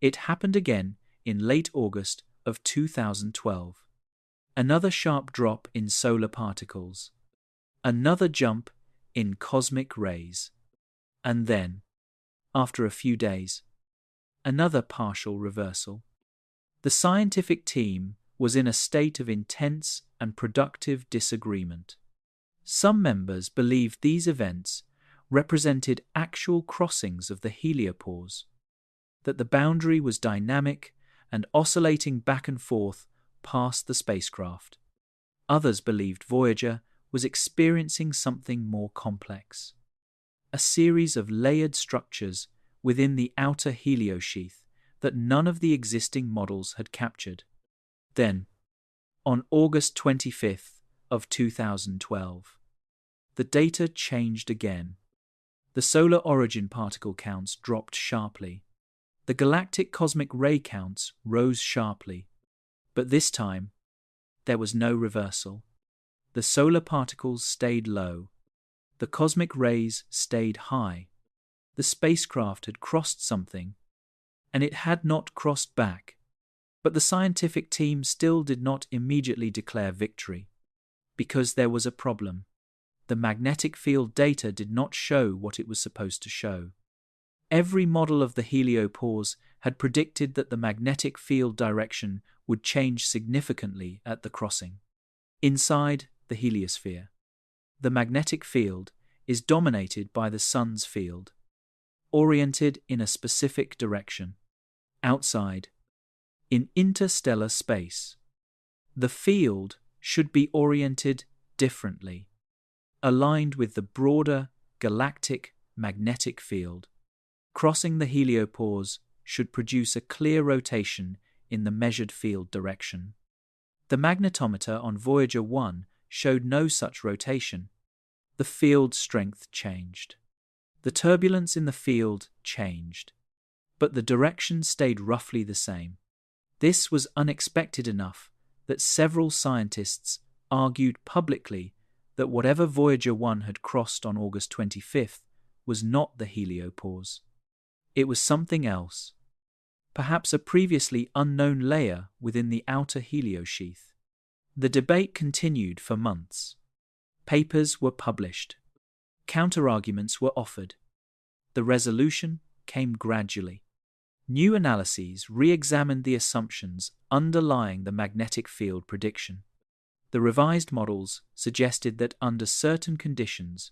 Speaker 1: It happened again in late August of 2012. Another sharp drop in solar particles. Another jump in cosmic rays. And then, after a few days, another partial reversal. The scientific team was in a state of intense and productive disagreement. Some members believed these events represented actual crossings of the heliopause, that the boundary was dynamic and oscillating back and forth past the spacecraft. Others believed Voyager was experiencing something more complex, a series of layered structures within the outer heliosheath that none of the existing models had captured. Then, on August 25th of 2012, the data changed again. The solar origin particle counts dropped sharply. The galactic cosmic ray counts rose sharply. But this time, there was no reversal. The solar particles stayed low. The cosmic rays stayed high. The spacecraft had crossed something, and it had not crossed back. But the scientific team still did not immediately declare victory, because there was a problem. The magnetic field data did not show what it was supposed to show. Every model of the heliopause had predicted that the magnetic field direction would change significantly at the crossing. Inside the heliosphere, the magnetic field is dominated by the Sun's field, oriented in a specific direction. Outside, in interstellar space, the field should be oriented differently, aligned with the broader galactic magnetic field. Crossing the heliopause should produce a clear rotation in the measured field direction. The magnetometer on Voyager 1 showed no such rotation. The field strength changed. The turbulence in the field changed, but the direction stayed roughly the same. This was unexpected enough that several scientists argued publicly that whatever Voyager 1 had crossed on August 25th was not the heliopause. It was something else, perhaps a previously unknown layer within the outer heliosheath. The debate continued for months. Papers were published. Counterarguments were offered. The resolution came gradually. New analyses re-examined the assumptions underlying the magnetic field prediction. The revised models suggested that under certain conditions,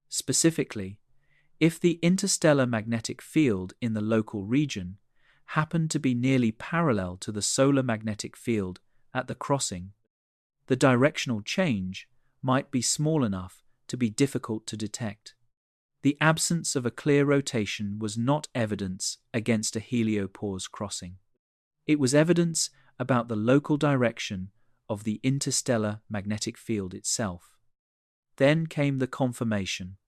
Speaker 1: specifically, if the interstellar magnetic field in the local region happened to be nearly parallel to the solar magnetic field at the crossing, the directional change might be small enough to be difficult to detect. The absence of a clear rotation was not evidence against a heliopause crossing. It was evidence about the local direction of the interstellar magnetic field itself. Then came the confirmation.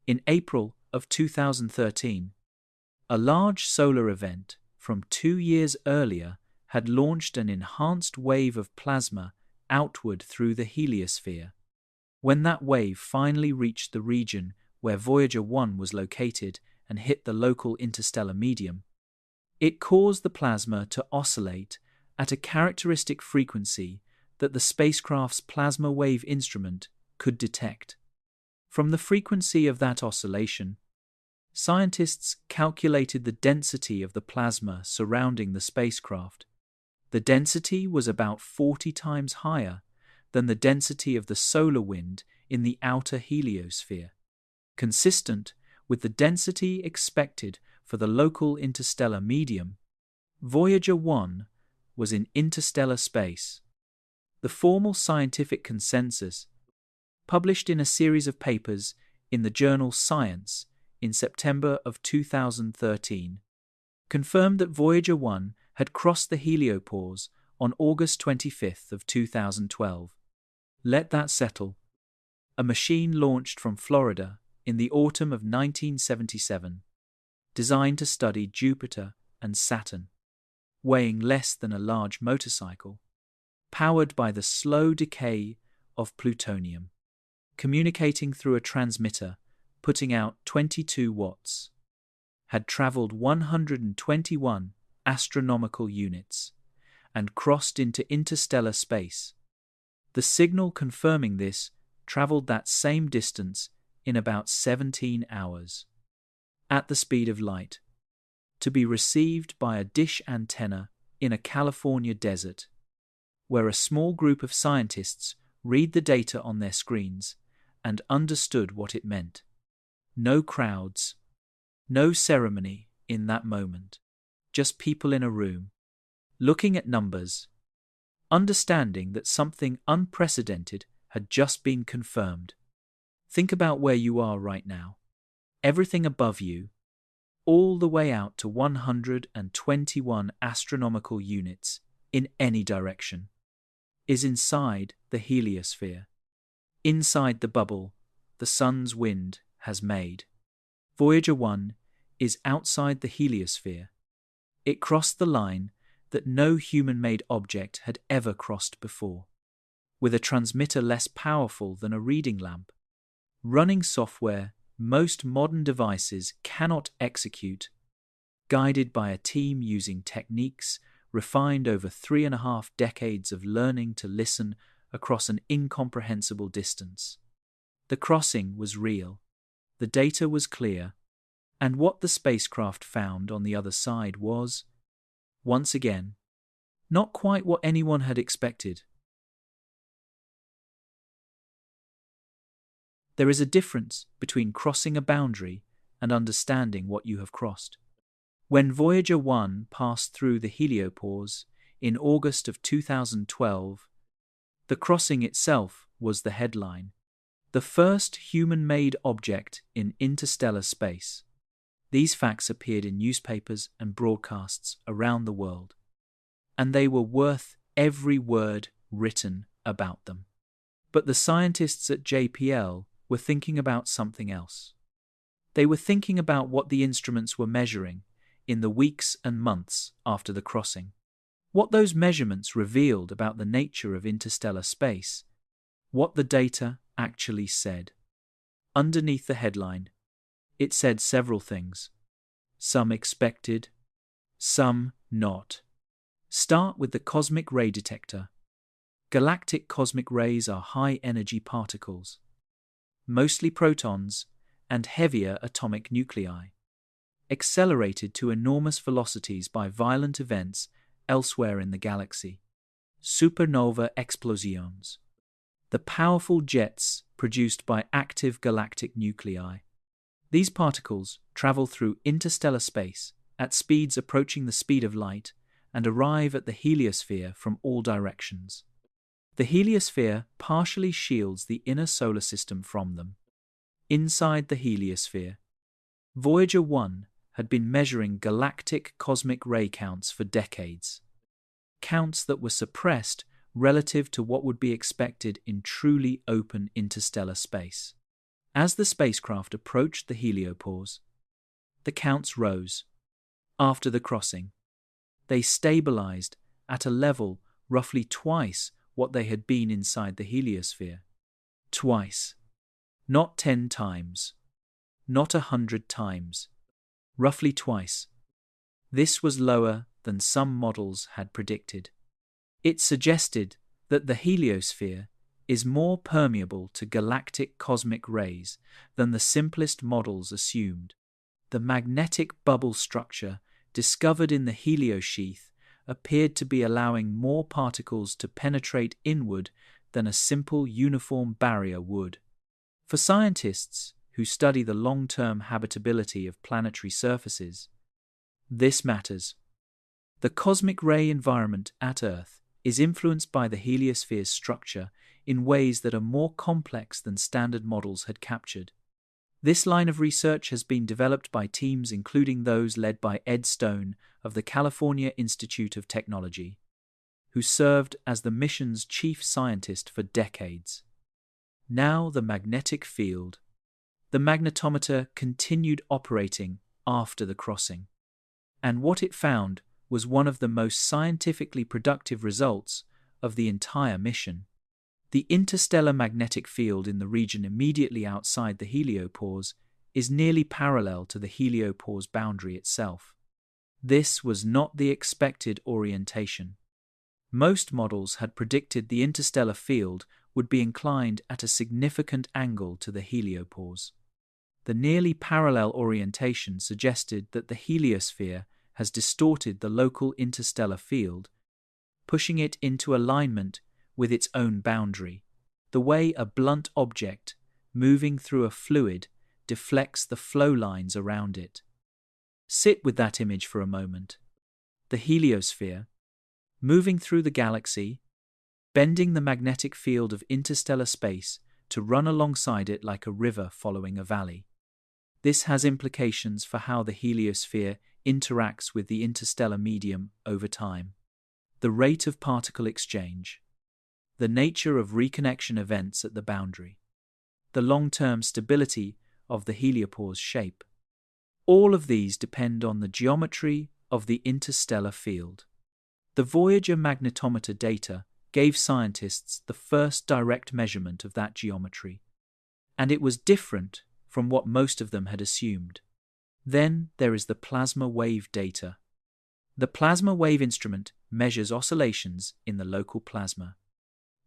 Speaker 1: In April of 2013, a large solar event from 2 years earlier had launched an enhanced wave of plasma outward through the heliosphere. When that wave finally reached the region where Voyager 1 was located and hit the local interstellar medium, it caused the plasma to oscillate at a characteristic frequency that the spacecraft's plasma wave instrument could detect. From the frequency of that oscillation, scientists calculated the density of the plasma surrounding the spacecraft. The density was about 40 times higher than the density of the solar wind in the outer heliosphere, consistent with the density expected for the local interstellar medium. Voyager 1 was in interstellar space. The formal scientific consensus published in a series of papers in the journal Science in September of 2013, confirmed that Voyager 1 had crossed the Heliopause on August 25th of 2012. Let that settle. A machine launched from Florida in the autumn of 1977, designed to study Jupiter and Saturn, weighing less than a large motorcycle, powered by the slow decay of plutonium, communicating through a transmitter, putting out 22 watts, had traveled 121 astronomical units and crossed into interstellar space. The signal confirming this traveled that same distance in about 17 hours, at the speed of light, to be received by a dish antenna in a California desert, where a small group of scientists read the data on their screens and understood what it meant. No crowds, no ceremony in that moment, just people in a room, looking at numbers, understanding that something unprecedented had just been confirmed. Think about where you are right now. Everything above you, all the way out to 121 astronomical units in any direction, is inside the heliosphere, inside the bubble the sun's wind has made. Voyager 1 is outside the heliosphere. It crossed the line that no human-made object had ever crossed before, with a transmitter less powerful than a reading lamp, running software most modern devices cannot execute, guided by a team using techniques refined over 3.5 decades of learning to listen across an incomprehensible distance. The crossing was real, the data was clear, and what the spacecraft found on the other side was, once again, not quite what anyone had expected. There is a difference between crossing a boundary and understanding what you have crossed. When Voyager 1 passed through the Heliopause in August of 2012, the crossing itself was the headline, the first human-made object in interstellar space. These facts appeared in newspapers and broadcasts around the world, and they were worth every word written about them. But the scientists at JPL were thinking about something else. They were thinking about what the instruments were measuring in the weeks and months after the crossing, what those measurements revealed about the nature of interstellar space, what the data actually said. Underneath the headline, it said several things. Some expected, some not. Start with the cosmic ray detector. Galactic cosmic rays are high-energy particles, mostly protons and heavier atomic nuclei, accelerated to enormous velocities by violent events elsewhere in the galaxy. Supernova explosions, the powerful jets produced by active galactic nuclei. These particles travel through interstellar space at speeds approaching the speed of light and arrive at the heliosphere from all directions. The heliosphere partially shields the inner solar system from them. Inside the heliosphere, Voyager 1 had been measuring galactic cosmic ray counts for decades, counts that were suppressed relative to what would be expected in truly open interstellar space. As the spacecraft approached the Heliopause, the counts rose. After the crossing, they stabilized at a level roughly twice what they had been inside the heliosphere. Twice. Not 10 times. Not 100 times. Roughly twice. This was lower than some models had predicted. It suggested that the heliosphere is more permeable to galactic cosmic rays than the simplest models assumed. The magnetic bubble structure discovered in the Heliosheath appeared to be allowing more particles to penetrate inward than a simple uniform barrier would. For scientists who study the long-term habitability of planetary surfaces, this matters. The cosmic ray environment at Earth is influenced by the heliosphere's structure in ways that are more complex than standard models had captured. This line of research has been developed by teams including those led by Ed Stone of the California Institute of Technology, who served as the mission's chief scientist for decades. Now the magnetic field. The magnetometer continued operating after the crossing, and what it found was one of the most scientifically productive results of the entire mission. The interstellar magnetic field in the region immediately outside the heliopause is nearly parallel to the heliopause boundary itself. This was not the expected orientation. Most models had predicted the interstellar field would be inclined at a significant angle to the heliopause. The nearly parallel orientation suggested that the heliosphere has distorted the local interstellar field, pushing it into alignment with its own boundary, the way a blunt object moving through a fluid deflects the flow lines around it. Sit with that image for a moment. The heliosphere, moving through the galaxy, bending the magnetic field of interstellar space to run alongside it like a river following a valley. This has implications for how the heliosphere interacts with the interstellar medium over time. The rate of particle exchange, the nature of reconnection events at the boundary, the long-term stability of the heliopause shape. All of these depend on the geometry of the interstellar field. The Voyager magnetometer data gave scientists the first direct measurement of that geometry, and it was different from what most of them had assumed. Then there is the plasma wave data. The plasma wave instrument measures oscillations in the local plasma,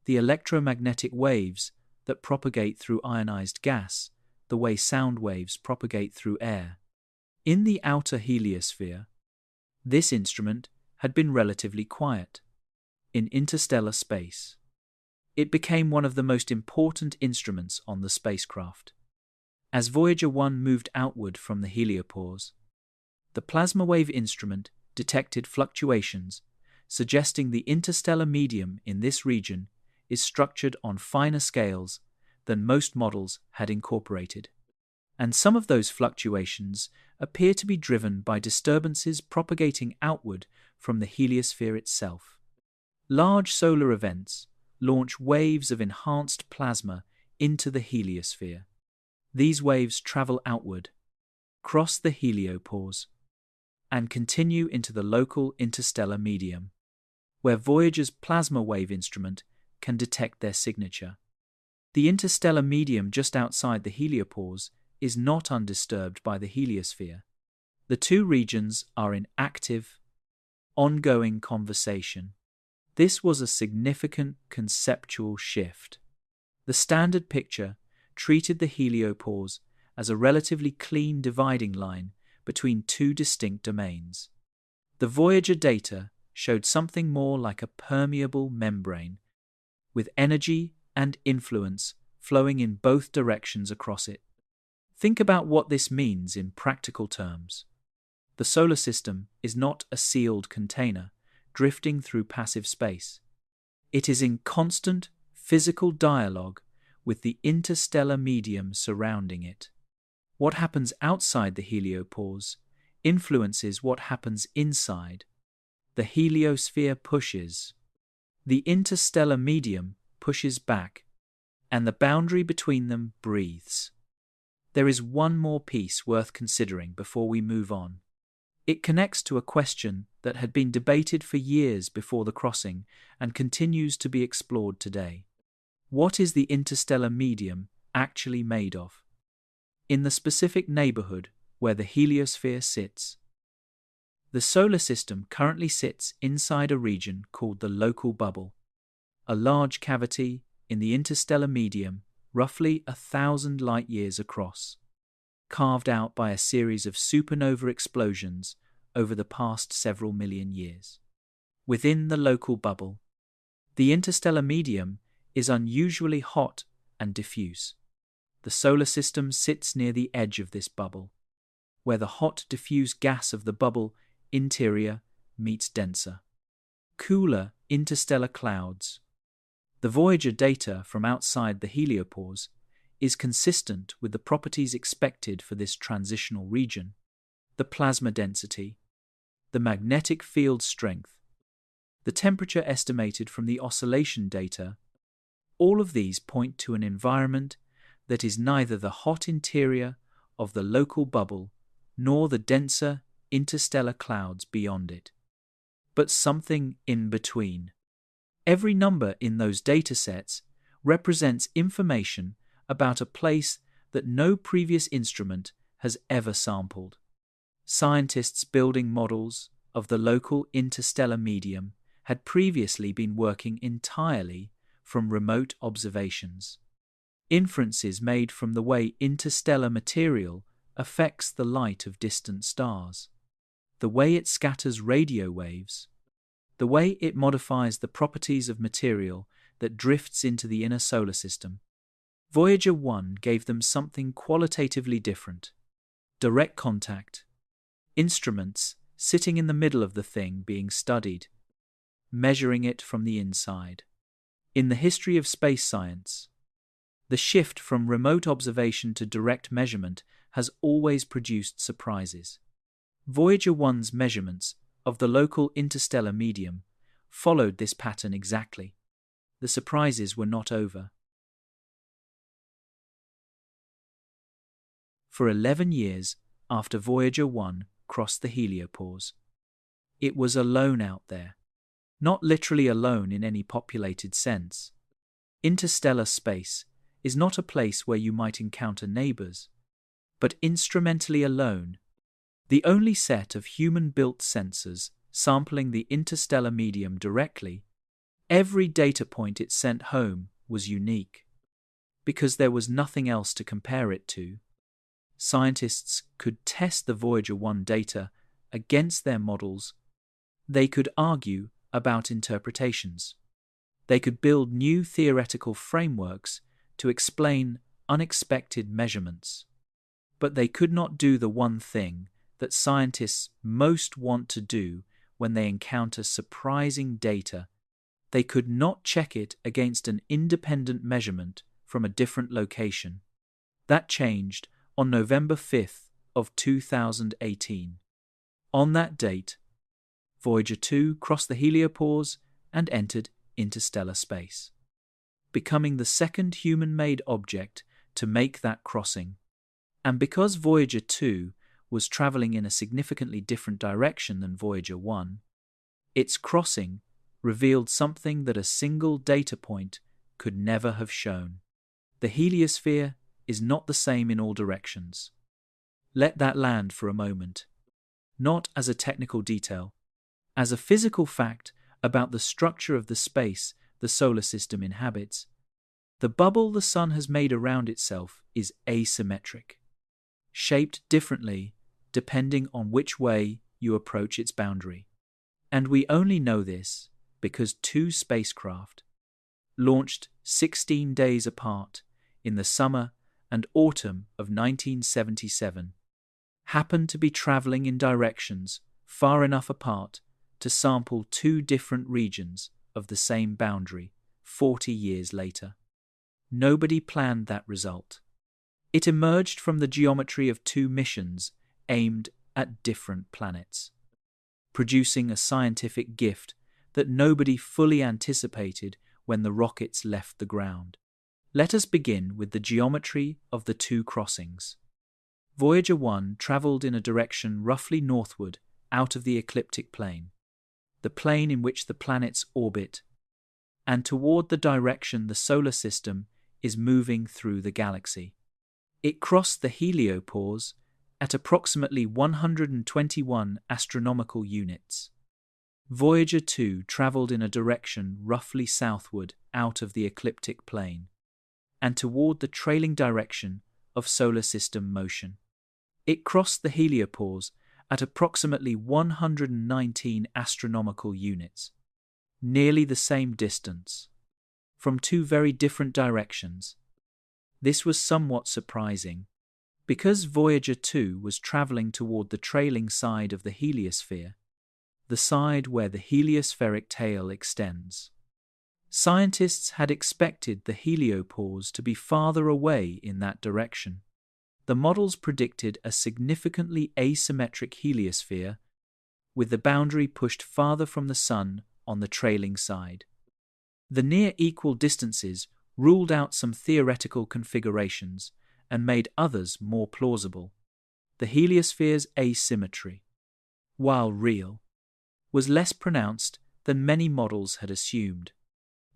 Speaker 1: the electromagnetic waves that propagate through ionized gas, the way sound waves propagate through air. In the outer heliosphere, this instrument had been relatively quiet. In interstellar space, it became one of the most important instruments on the spacecraft. As Voyager 1 moved outward from the heliopause, the plasma wave instrument detected fluctuations, suggesting the interstellar medium in this region is structured on finer scales than most models had incorporated. And some of those fluctuations appear to be driven by disturbances propagating outward from the heliosphere itself. Large solar events launch waves of enhanced plasma into the heliosphere. These waves travel outward, cross the heliopause, and continue into the local interstellar medium, where Voyager's plasma wave instrument can detect their signature. The interstellar medium just outside the heliopause is not undisturbed by the heliosphere. The two regions are in active, ongoing conversation. This was a significant conceptual shift. The standard picture treated the heliopause as a relatively clean dividing line between two distinct domains. The Voyager data showed something more like a permeable membrane, with energy and influence flowing in both directions across it. Think about what this means in practical terms. The solar system is not a sealed container drifting through passive space. It is in constant physical dialogue with the interstellar medium surrounding it. What happens outside the heliopause influences what happens inside. The heliosphere pushes. The interstellar medium pushes back, and the boundary between them breathes. There is one more piece worth considering before we move on. It connects to a question that had been debated for years before the crossing and continues to be explored today. What is the interstellar medium actually made of? In the specific neighborhood where the heliosphere sits, the solar system currently sits inside a region called the local bubble, a large cavity in the interstellar medium roughly 1,000 light-years across, carved out by a series of supernova explosions over the past several million years. Within the local bubble, the interstellar medium is unusually hot and diffuse. The solar system sits near the edge of this bubble, where the hot diffuse gas of the bubble interior meets denser, cooler interstellar clouds. The Voyager data from outside the Heliopause is consistent with the properties expected for this transitional region: the plasma density, the magnetic field strength, the temperature estimated from the oscillation data. All of these point to an environment that is neither the hot interior of the local bubble nor the denser interstellar clouds beyond it, but something in between. Every number in those datasets represents information about a place that no previous instrument has ever sampled. Scientists building models of the local interstellar medium had previously been working entirely from remote observations. Inferences made from the way interstellar material affects the light of distant stars, the way it scatters radio waves, the way it modifies the properties of material that drifts into the inner solar system. Voyager 1 gave them something qualitatively different: direct contact, instruments sitting in the middle of the thing being studied, measuring it from the inside. In the history of space science, the shift from remote observation to direct measurement has always produced surprises. Voyager 1's measurements of the local interstellar medium followed this pattern exactly. The surprises were not over. For 11 years after Voyager 1 crossed the Heliopause, it was alone out there. Not literally alone in any populated sense. Interstellar space is not a place where you might encounter neighbors, but instrumentally alone. The only set of human-built sensors sampling the interstellar medium directly, every data point it sent home was unique. Because there was nothing else to compare it to, scientists could test the Voyager 1 data against their models. They could argue about interpretations. They could build new theoretical frameworks to explain unexpected measurements. But they could not do the one thing that scientists most want to do when they encounter surprising data. They could not check it against an independent measurement from a different location. That changed on November 5th of 2018. On that date, Voyager 2 crossed the Heliopause and entered interstellar space, becoming the second human-made object to make that crossing. And because Voyager 2 was traveling in a significantly different direction than Voyager 1, its crossing revealed something that a single data point could never have shown. The heliosphere is not the same in all directions. Let that land for a moment. Not as a technical detail, as a physical fact about the structure of the space the solar system inhabits. The bubble the sun has made around itself is asymmetric, shaped differently depending on which way you approach its boundary. And we only know this because two spacecraft, launched 16 days apart in the summer and autumn of 1977, happened to be traveling in directions far enough apart to sample two different regions of the same boundary 40 years later. Nobody planned that result. It emerged from the geometry of two missions aimed at different planets, producing a scientific gift that nobody fully anticipated when the rockets left the ground. Let us begin with the geometry of the two crossings. Voyager 1 traveled in a direction roughly northward out of the ecliptic plane, the plane in which the planets orbit, and toward the direction the solar system is moving through the galaxy. It crossed the Heliopause at approximately 121 astronomical units. Voyager 2 traveled in a direction roughly southward out of the ecliptic plane, and toward the trailing direction of solar system motion. It crossed the Heliopause at approximately 119 astronomical units, nearly the same distance, from two very different directions. This was somewhat surprising, because Voyager 2 was traveling toward the trailing side of the heliosphere. the side where the heliospheric tail extends. Scientists had expected the heliopause to be farther away in that direction. The models predicted a significantly asymmetric heliosphere, with the boundary pushed farther from the Sun on the trailing side. The near equal distances ruled out some theoretical configurations and made others more plausible. The heliosphere's asymmetry, while real, was less pronounced than many models had assumed.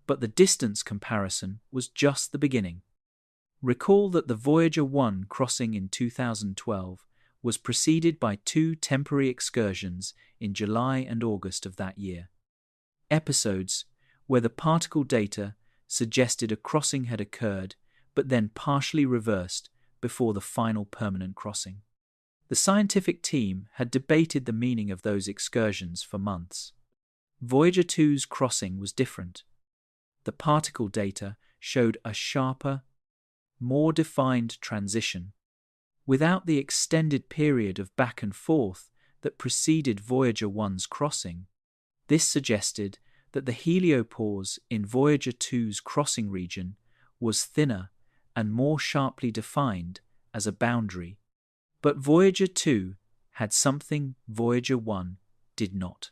Speaker 1: But the distance comparison was just the beginning. Recall that the Voyager 1 crossing in 2012 was preceded by 2 temporary excursions in July and August of that year. Episodes where the particle data suggested a crossing had occurred, but then partially reversed before the final permanent crossing. The scientific team had debated the meaning of those excursions for months. Voyager 2's crossing was different. The particle data showed a sharper, more defined transition, without the extended period of back and forth that preceded Voyager 1's crossing. This suggested that the heliopause in Voyager 2's crossing region was thinner and more sharply defined as a boundary. But Voyager 2 had something Voyager 1 did not.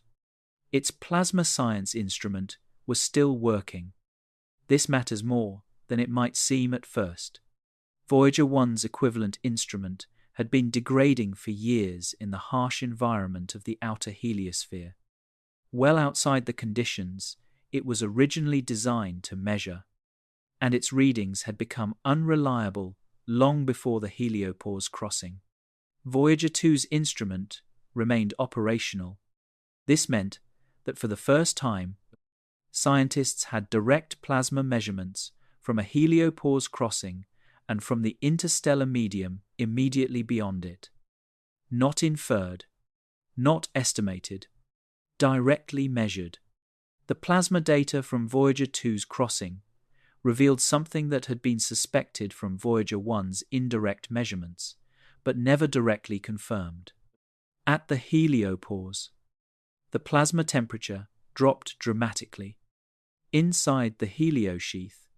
Speaker 1: Its plasma science instrument was still working. This matters more than it might seem at first. Voyager 1's equivalent instrument had been degrading for years in the harsh environment of the outer heliosphere. Well outside the conditions it was originally designed to measure, and its readings had become unreliable long before the heliopause crossing. Voyager 2's instrument remained operational. This meant that for the first time, scientists had direct plasma measurements from a heliopause crossing and from the interstellar medium immediately beyond it. Not inferred, not estimated, directly measured. The plasma data from Voyager 2's crossing revealed something that had been suspected from Voyager 1's indirect measurements, but never directly confirmed. At the heliopause, the plasma temperature dropped dramatically. Inside the Heliosheath,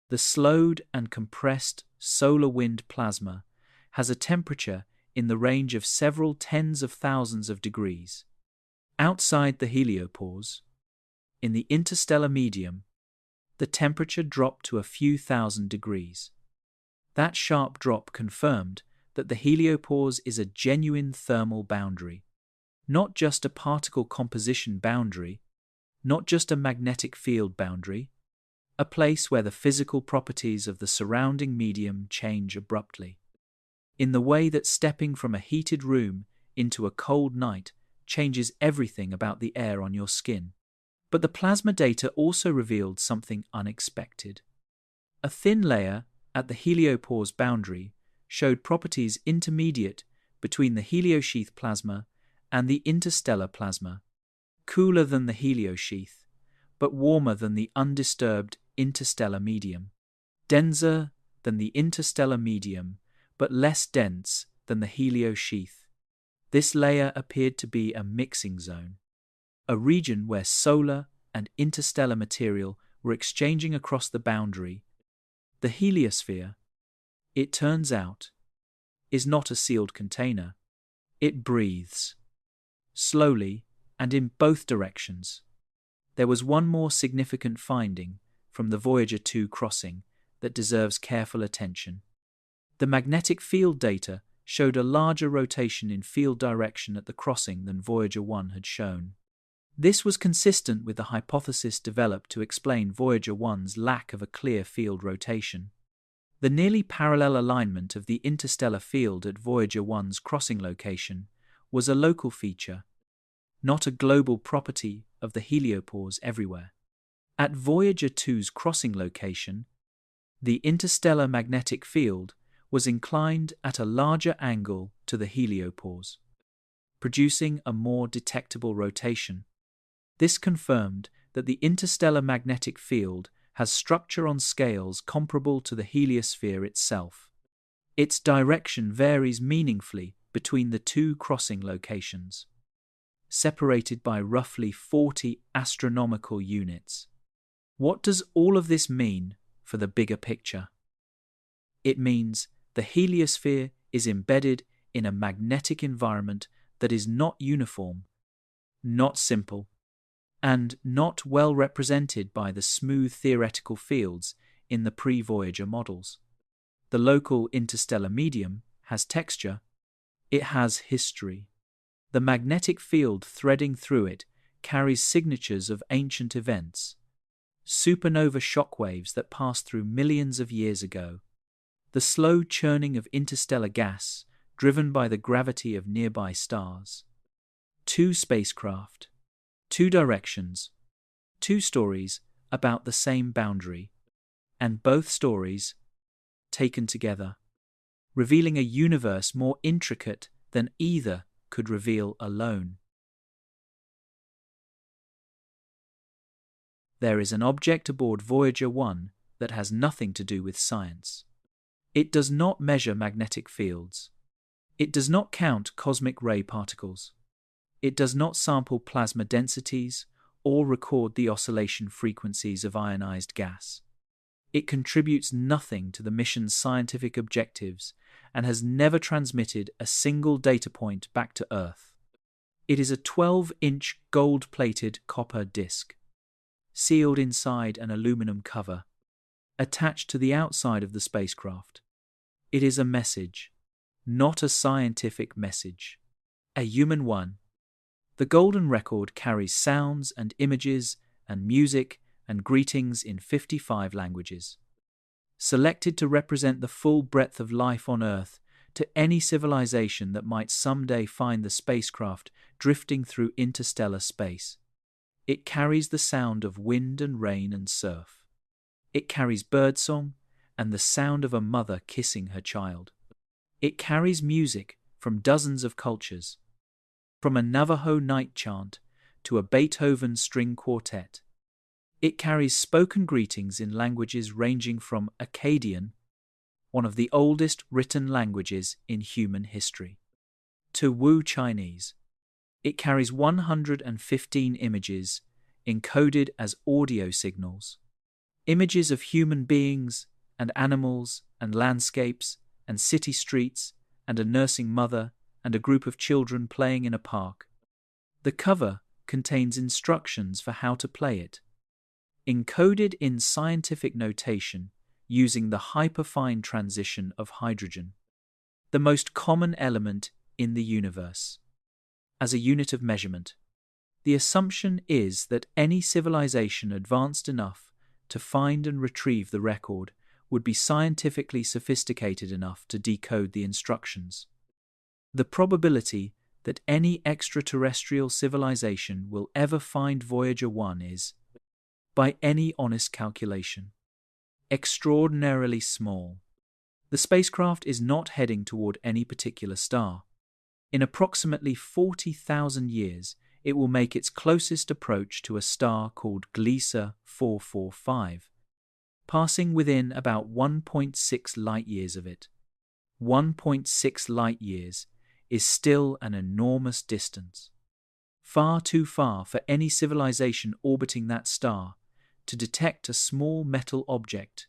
Speaker 1: the slowed and compressed solar wind plasma has a temperature in the range of several tens of thousands of degrees. Outside the heliopause, in the interstellar medium, the temperature dropped to a few thousand degrees. That sharp drop confirmed that the heliopause is a genuine thermal boundary, not just a particle composition boundary, not just a magnetic field boundary, a place where the physical properties of the surrounding medium change abruptly. In the way that stepping from a heated room into a cold night changes everything about the air on your skin. But the plasma data also revealed something unexpected. A thin layer at the heliopause boundary showed properties intermediate between the Heliosheath plasma and the interstellar plasma, cooler than the Heliosheath, but warmer than the undisturbed interstellar medium, denser than the interstellar medium, but less dense than the Heliosheath. This layer appeared to be a mixing zone, a region where solar and interstellar material were exchanging across the boundary. The heliosphere, it turns out, is not a sealed container. It breathes, slowly and in both directions. There was one more significant finding from the Voyager 2 crossing that deserves careful attention. The magnetic field data showed a larger rotation in field direction at the crossing than Voyager 1 had shown. This was consistent with the hypothesis developed to explain Voyager 1's lack of a clear field rotation. The nearly parallel alignment of the interstellar field at Voyager 1's crossing location was a local feature, not a global property of the heliopause everywhere. At Voyager 2's crossing location, the interstellar magnetic field was inclined at a larger angle to the heliopause, producing a more detectable rotation. This confirmed that the interstellar magnetic field has structure on scales comparable to the heliosphere itself. Its direction varies meaningfully between the two crossing locations. separated by roughly 40 astronomical units. What does all of this mean for the bigger picture? It means the heliosphere is embedded in a magnetic environment that is not uniform, not simple, and not well represented by the smooth theoretical fields in the pre-Voyager models. The local interstellar medium has texture, it has history. The magnetic field threading through it carries signatures of ancient events, supernova shockwaves that passed through millions of years ago, the slow churning of interstellar gas driven by the gravity of nearby stars. Two spacecraft, two directions, two stories about the same boundary, and both stories, taken together, revealing a universe more intricate than either could reveal alone. There is an object aboard Voyager 1 that has nothing to do with science. It does not measure magnetic fields. It does not count cosmic ray particles. It does not sample plasma densities or record the oscillation frequencies of ionized gas. It contributes nothing to the mission's scientific objectives and has never transmitted a single data point back to Earth. It is a 12-inch gold-plated copper disc, sealed inside an aluminum cover, attached to the outside of the spacecraft. It is a message, not a scientific message, a human one. The golden record carries sounds and images and music and greetings in 55 languages, selected to represent the full breadth of life on Earth to any civilization that might someday find the spacecraft drifting through interstellar space. It carries the sound of wind and rain and surf. It carries birdsong and the sound of a mother kissing her child. It carries music from dozens of cultures, from a Navajo night chant to a Beethoven string quartet. It carries spoken greetings in languages ranging from Akkadian, one of the oldest written languages in human history, to Wu Chinese. It carries 115 images encoded as audio signals, images of human beings and animals and landscapes and city streets and a nursing mother and a group of children playing in a park. The cover contains instructions for how to play it, encoded in scientific notation using the hyperfine transition of hydrogen, the most common element in the universe. As a unit of measurement, the assumption is that any civilization advanced enough to find and retrieve the record would be scientifically sophisticated enough to decode the instructions. The probability that any extraterrestrial civilization will ever find Voyager 1 is, by any honest calculation, extraordinarily small. The spacecraft is not heading toward any particular star. In approximately 40,000 years, it will make its closest approach to a star called Gliese 445, passing within about 1.6 light-years of it. 1.6 light-years is still an enormous distance, far too far for any civilization orbiting that star to detect a small metal object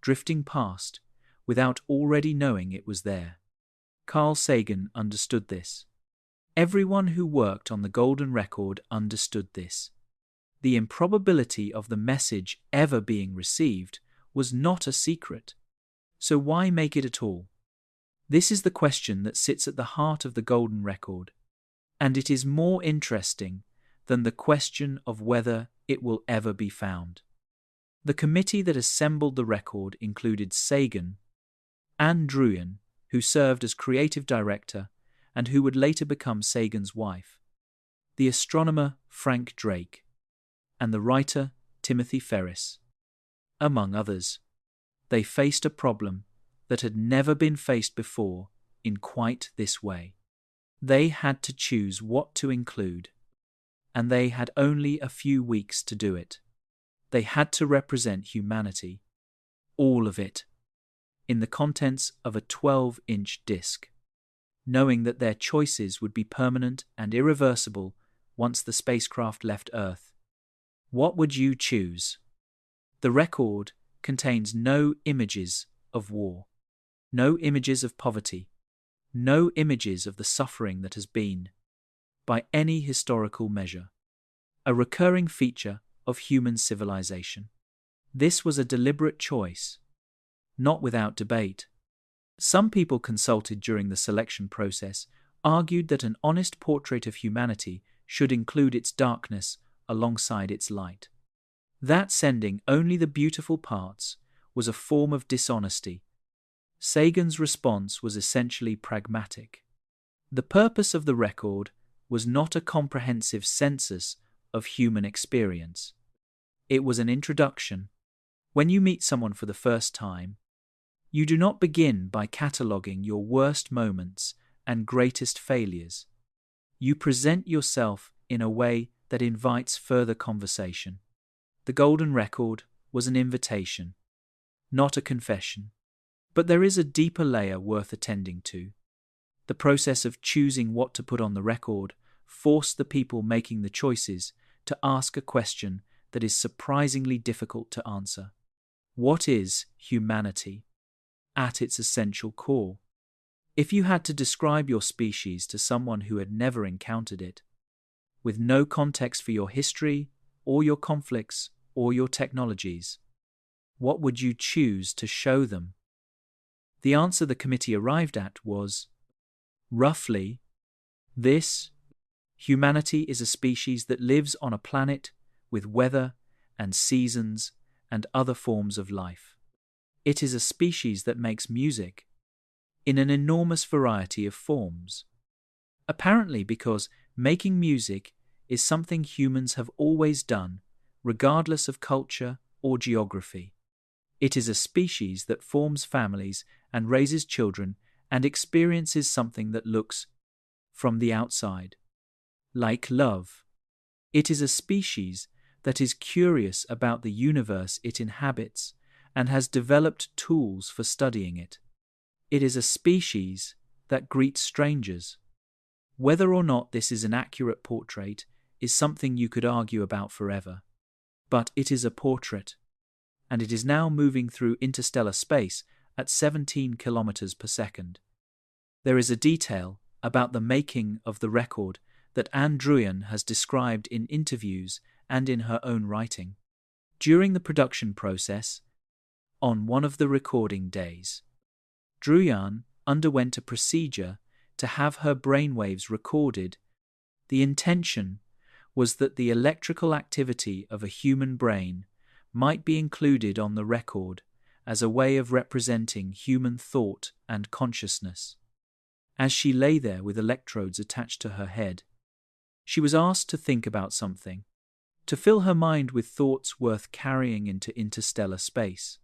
Speaker 1: drifting past without already knowing it was there. Carl Sagan understood this. Everyone who worked on the Golden Record understood this. The improbability of the message ever being received was not a secret. So why make it at all? This is the question that sits at the heart of the Golden Record, and it is more interesting than the question of whether it will ever be found. The committee that assembled the record included Sagan, Anne Druyan, who served as creative director and who would later become Sagan's wife, the astronomer Frank Drake, and the writer Timothy Ferris, among others. They faced a problem that had never been faced before in quite this way. They had to choose what to include, and they had only a few weeks to do it. They had to represent humanity, all of it, in the contents of a 12-inch disc, knowing that their choices would be permanent and irreversible once the spacecraft left Earth. What would you choose? The record contains no images of war, no images of poverty, no images of the suffering that has been, by any historical measure, a recurring feature of human civilization. This was a deliberate choice, not without debate. Some people consulted during the selection process argued that an honest portrait of humanity should include its darkness alongside its light. That sending only the beautiful parts was a form of dishonesty. Sagan's response was essentially pragmatic. The purpose of the record was not a comprehensive census of human experience. It was an introduction. When you meet someone for the first time, you do not begin by cataloguing your worst moments and greatest failures. You present yourself in a way that invites further conversation. The golden record was an invitation, not a confession. But there is a deeper layer worth attending to. The process of choosing what to put on the record forced the people making the choices to ask a question that is surprisingly difficult to answer. What is humanity at its essential core? If you had to describe your species to someone who had never encountered it, with no context for your history or your conflicts or your technologies, what would you choose to show them? The answer the committee arrived at was, roughly, this: humanity is a species that lives on a planet with weather and seasons and other forms of life. It is a species that makes music in an enormous variety of forms. Apparently because making music is something humans have always done, regardless of culture or geography. It is a species that forms families and raises children and experiences something that looks, from the outside, like love. It is a species that is curious about the universe it inhabits and has developed tools for studying it. It is a species that greets strangers. Whether or not this is an accurate portrait is something you could argue about forever. But it is a portrait, and it is now moving through interstellar space at 17 kilometers per second. There is a detail about the making of the record that Anne Druyan has described in interviews and in her own writing. During the production process, on one of the recording days, Druyan underwent a procedure to have her brainwaves recorded. The intention was that the electrical activity of a human brain might be included on the record as a way of representing human thought and consciousness. As she lay there with electrodes attached to her head, she was asked to think about something, to fill her mind with thoughts worth carrying into interstellar space.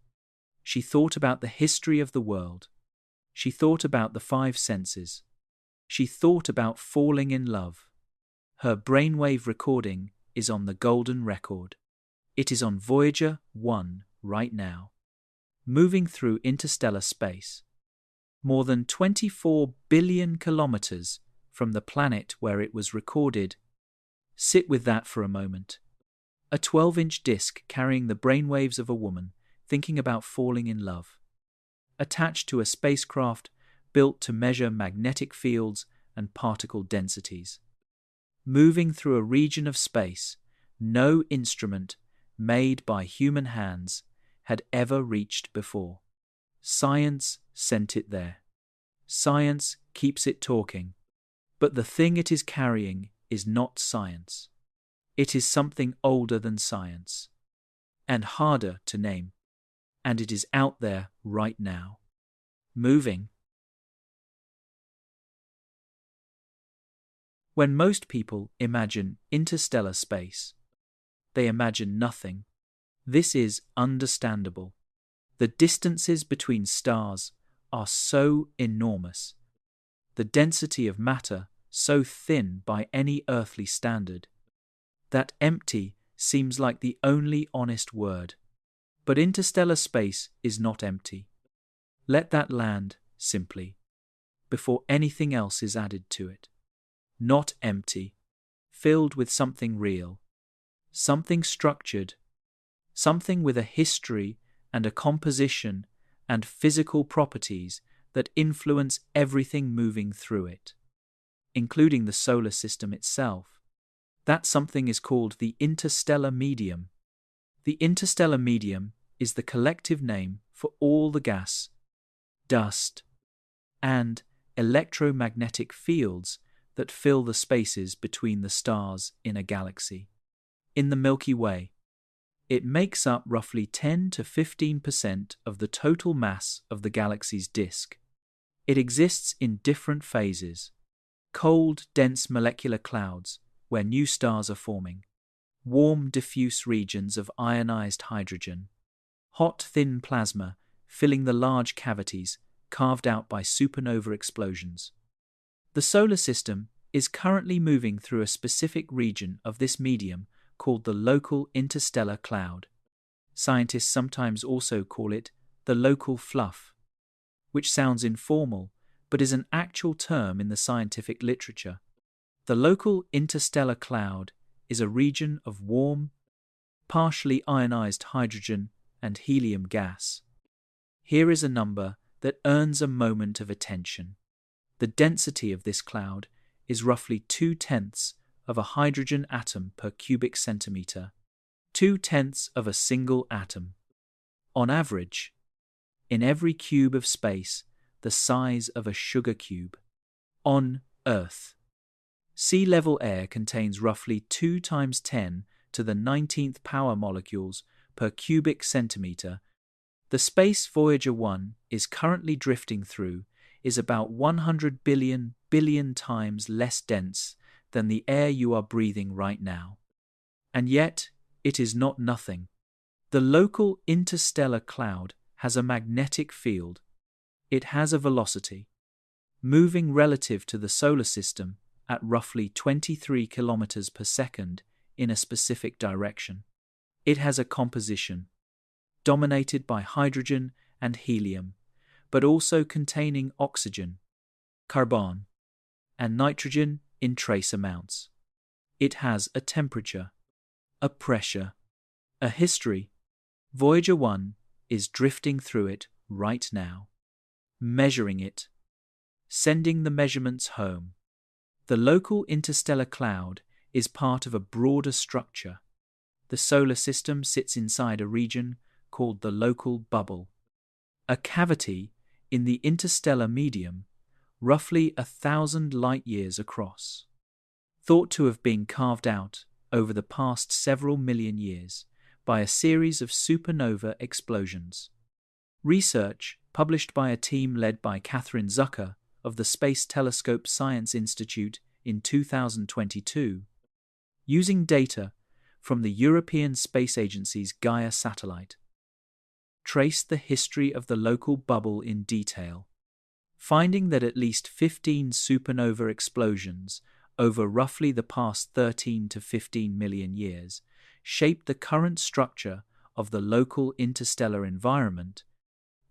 Speaker 1: She thought about the history of the world. She thought about the 5 senses. She thought about falling in love. Her brainwave recording is on the golden record. It is on Voyager 1 right now, moving through interstellar space, more than 24 billion kilometers from the planet where it was recorded. Sit with that for a moment. A 12-inch disc carrying the brainwaves of a woman thinking about falling in love, attached to a spacecraft built to measure magnetic fields and particle densities. Moving through a region of space no instrument made by human hands had ever reached before. Science sent it there. Science keeps it talking. But the thing it is carrying is not science. It is something older than science, and harder to name. And it is out there right now, moving. When most people imagine interstellar space, they imagine nothing. This is understandable. The distances between stars are so enormous, the density of matter so thin by any earthly standard, that empty seems like the only honest word. But interstellar space is not empty. Let that land simply, before anything else is added to it. Not empty, filled with something real, something structured, something with a history and a composition and physical properties that influence everything moving through it, including the solar system itself. That something is called the interstellar medium. The interstellar medium is the collective name for all the gas, dust, and electromagnetic fields that fill the spaces between the stars in a galaxy. In the Milky Way, it makes up roughly 10 to 15% of the total mass of the galaxy's disk. It exists in different phases: cold, dense molecular clouds, where new stars are forming; warm, diffuse regions of ionized hydrogen; hot, thin plasma filling the large cavities carved out by supernova explosions. The solar system is currently moving through a specific region of this medium called the local interstellar cloud. Scientists sometimes also call it the local fluff, which sounds informal but is an actual term in the scientific literature. The local interstellar cloud is a region of warm, partially ionized hydrogen and helium gas. Here is a number that earns a moment of attention. The density of this cloud is roughly 2/10 of a hydrogen atom per cubic centimeter, 2/10 of a single atom. On average, in every cube of space, the size of a sugar cube. On Earth, sea level air contains roughly 2 × 10 to the 19th power molecules per cubic centimeter. The space Voyager 1 is currently drifting through is about 100 billion times less dense than the air you are breathing right now. And yet, it is not nothing. The local interstellar cloud has a magnetic field. It has a velocity, moving relative to the solar system at roughly 23 kilometers per second in a specific direction. It has a composition dominated by hydrogen and helium, but also containing oxygen, carbon, and nitrogen in trace amounts. It has a temperature, a pressure, a history. Voyager 1 is drifting through it right now, measuring it, sending the measurements home. The local interstellar cloud is part of a broader structure. The solar system sits inside a region called the local bubble, a cavity in the interstellar medium roughly 1,000 light-years across, thought to have been carved out over the past several million years by a series of supernova explosions. Research published by a team led by Catherine Zucker of the Space Telescope Science Institute in 2022, using data from the European Space Agency's Gaia satellite, traced the history of the local bubble in detail, finding that at least 15 supernova explosions over roughly the past 13 to 15 million years shaped the current structure of the local interstellar environment.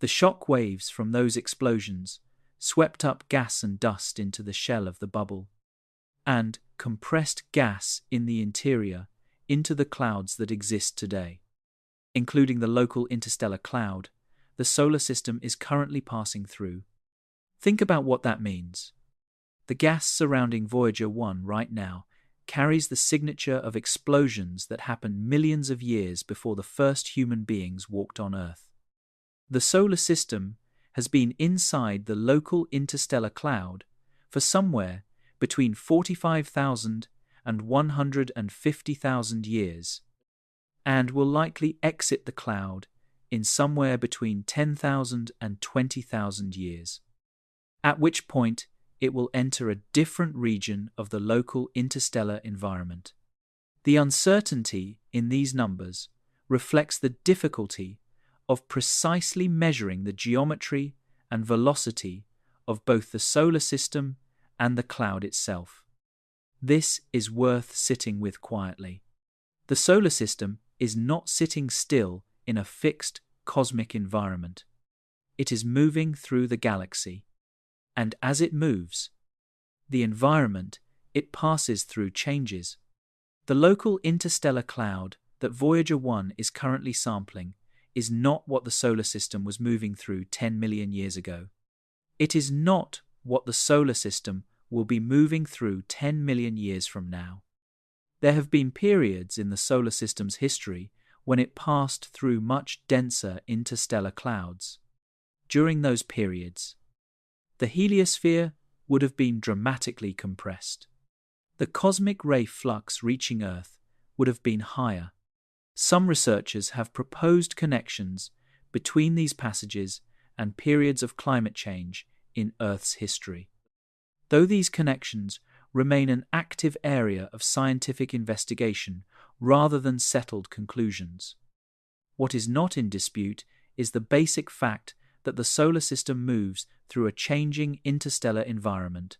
Speaker 1: The shock waves from those explosions swept up gas and dust into the shell of the bubble, and compressed gas in the interior into the clouds that exist today. Including the local interstellar cloud, the solar system is currently passing through. Think about what that means. The gas surrounding Voyager 1 right now carries the signature of explosions that happened millions of years before the first human beings walked on Earth. The solar system has been inside the local interstellar cloud for somewhere between 45,000 and 150,000 years, and will likely exit the cloud in somewhere between 10,000 and 20,000 years, at which point it will enter a different region of the local interstellar environment. The uncertainty in these numbers reflects the difficulty of precisely measuring the geometry and velocity of both the solar system and the cloud itself. This is worth sitting with quietly. The solar system is not sitting still in a fixed cosmic environment. It is moving through the galaxy, and as it moves, the environment it passes through changes. The local interstellar cloud that Voyager 1 is currently sampling is not what the solar system was moving through 10 million years ago. It is not what the solar system will be moving through 10 million years from now. There have been periods in the solar system's history when it passed through much denser interstellar clouds. During those periods, the heliosphere would have been dramatically compressed. The cosmic ray flux reaching Earth would have been higher. Some researchers have proposed connections between these passages and periods of climate change in Earth's history. Though these connections remain an active area of scientific investigation rather than settled conclusions, what is not in dispute is the basic fact that the solar system moves through a changing interstellar environment,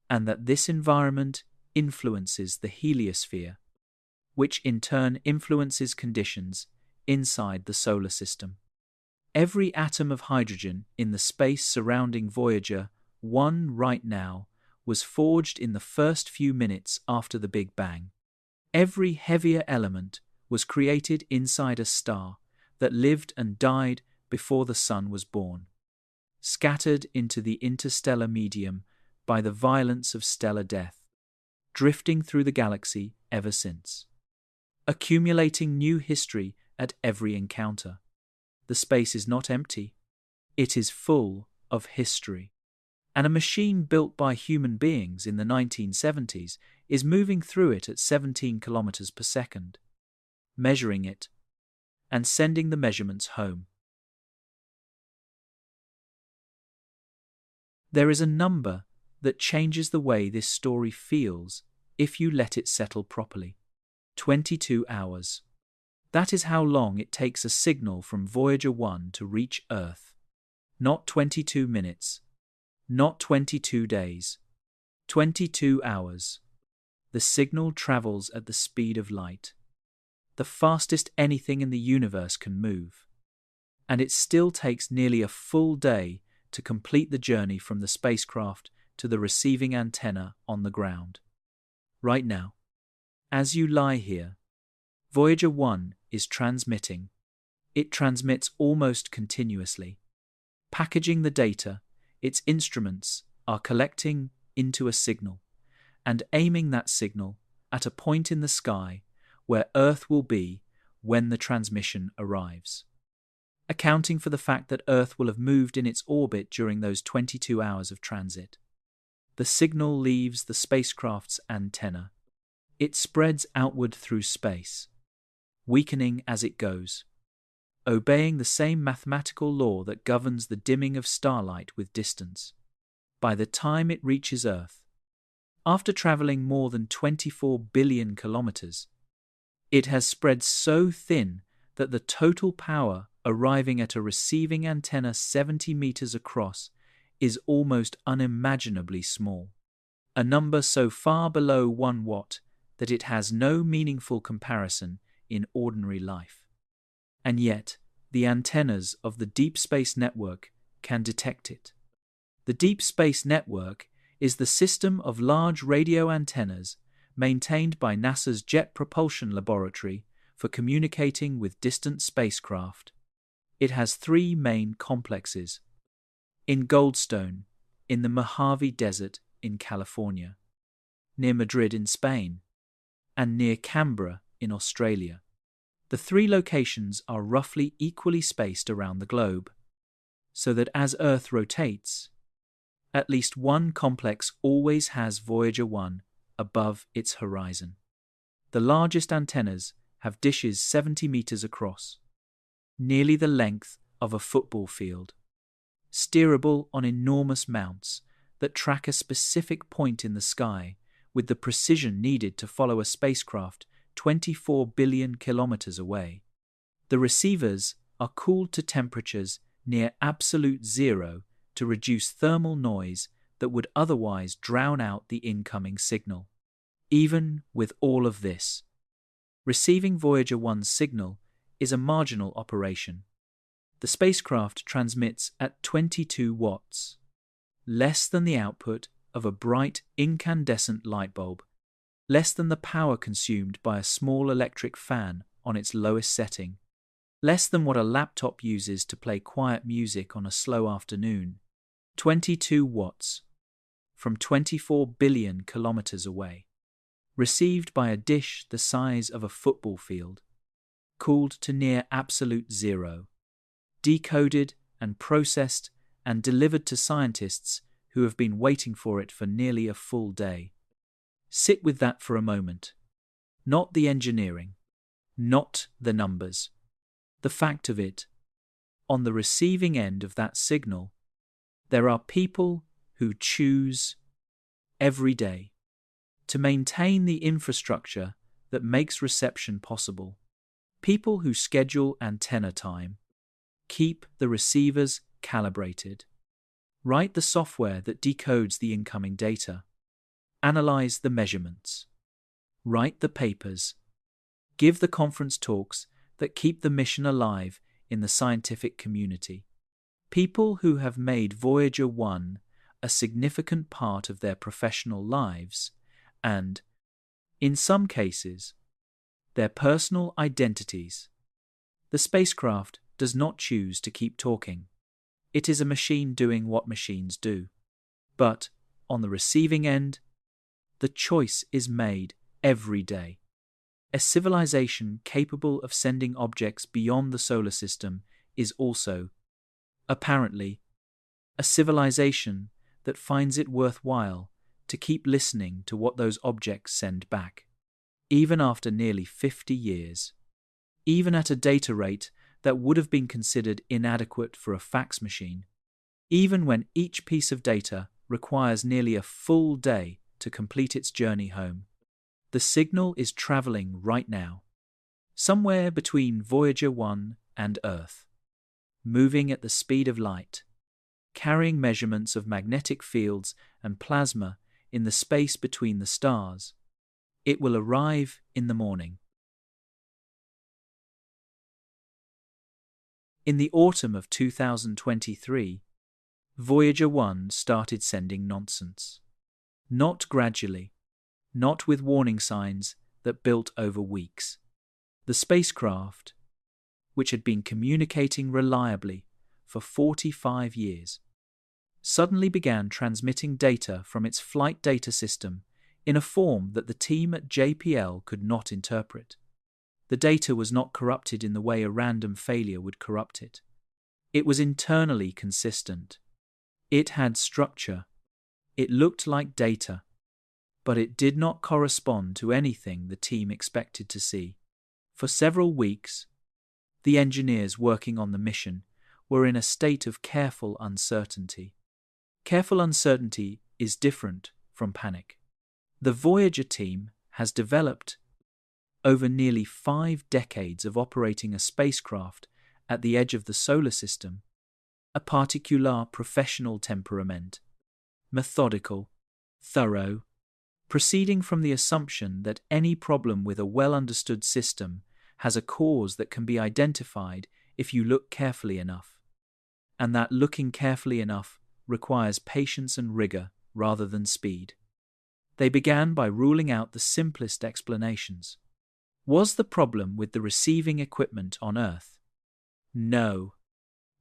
Speaker 1: and that this environment influences the heliosphere, which in turn influences conditions inside the solar system. Every atom of hydrogen in the space surrounding Voyager 1 right now was forged in the first few minutes after the Big Bang. Every heavier element was created inside a star that lived and died before the sun was born, scattered into the interstellar medium by the violence of stellar death, drifting through the galaxy ever since, accumulating new history at every encounter. The space is not empty, it is full of history. And a machine built by human beings in the 1970s is moving through it at 17 kilometers per second, measuring it and sending the measurements home. There is a number that changes the way this story feels if you let it settle properly. 22 hours. That is how long it takes a signal from Voyager 1 to reach Earth. Not 22 minutes. Not 22 days. 22 hours. The signal travels at the speed of light, the fastest anything in the universe can move. And it still takes nearly a full day to complete the journey from the spacecraft to the receiving antenna on the ground. Right now, as you lie here, Voyager 1 is transmitting. It transmits almost continuously. Packaging the data, its instruments are collecting into a signal and aiming that signal at a point in the sky where Earth will be when the transmission arrives. Accounting for the fact that Earth will have moved in its orbit during those 22 hours of transit. The signal leaves the spacecraft's antenna. It spreads outward through space, weakening as it goes, obeying the same mathematical law that governs the dimming of starlight with distance. By the time it reaches Earth, after traveling more than 24 billion kilometers, it has spread so thin that the total power arriving at a receiving antenna 70 meters across is almost unimaginably small, a number so far below 1 watt that it has no meaningful comparison in ordinary life. And yet, the antennas of the Deep Space Network can detect it. The Deep Space Network is the system of large radio antennas maintained by NASA's Jet Propulsion Laboratory for communicating with distant spacecraft. It has 3 main complexes: in Goldstone, in the Mojave Desert in California, near Madrid in Spain, and near Canberra in Australia. The 3 locations are roughly equally spaced around the globe, so that as Earth rotates, at least one complex always has Voyager 1 above its horizon. The largest antennas have dishes 70 meters across, nearly the length of a football field, steerable on enormous mounts that track a specific point in the sky with the precision needed to follow a spacecraft 24 billion kilometers away. The receivers are cooled to temperatures near absolute zero to reduce thermal noise that would otherwise drown out the incoming signal. Even with all of this, receiving Voyager 1's signal is a marginal operation. The spacecraft transmits at 22 watts, less than the output of a bright, incandescent light bulb, less than the power consumed by a small electric fan on its lowest setting, less than what a laptop uses to play quiet music on a slow afternoon, 22 watts, from 24 billion kilometers away, received by a dish the size of a football field, cooled to near absolute zero, decoded and processed and delivered to scientists who have been waiting for it for nearly a full day. Sit with that for a moment. Not the engineering, not the numbers. The fact of it, on the receiving end of that signal, there are people who choose every day to maintain the infrastructure that makes reception possible. People who schedule antenna time, keep the receivers calibrated, write the software that decodes the incoming data, analyze the measurements, write the papers, give the conference talks that keep the mission alive in the scientific community. People who have made Voyager 1 a significant part of their professional lives and, in some cases, their personal identities. The spacecraft does not choose to keep talking. It is a machine doing what machines do. But, on the receiving end, the choice is made every day. A civilization capable of sending objects beyond the solar system is also, apparently, a civilization that finds it worthwhile to keep listening to what those objects send back, even after nearly 50 years, even at a data rate that would have been considered inadequate for a fax machine, even when each piece of data requires nearly a full day to complete its journey home. The signal is traveling right now, somewhere between Voyager 1 and Earth, moving at the speed of light, carrying measurements of magnetic fields and plasma in the space between the stars. It will arrive in the morning. In the autumn of 2023, Voyager 1 started sending nonsense. Not gradually, not with warning signs that built over weeks. The spacecraft, which had been communicating reliably for 45 years, suddenly began transmitting data from its flight data system in a form that the team at JPL could not interpret. The data was not corrupted in the way a random failure would corrupt it. It was internally consistent. It had structure. It looked like data, but it did not correspond to anything the team expected to see. For several weeks, the engineers working on the mission were in a state of careful uncertainty. Careful uncertainty is different from panic. The Voyager team has developed, over nearly 5 decades of operating a spacecraft at the edge of the solar system, a particular professional temperament, methodical, thorough, proceeding from the assumption that any problem with a well-understood system has a cause that can be identified if you look carefully enough, and that looking carefully enough requires patience and rigor rather than speed. They began by ruling out the simplest explanations. Was the problem with the receiving equipment on Earth? No,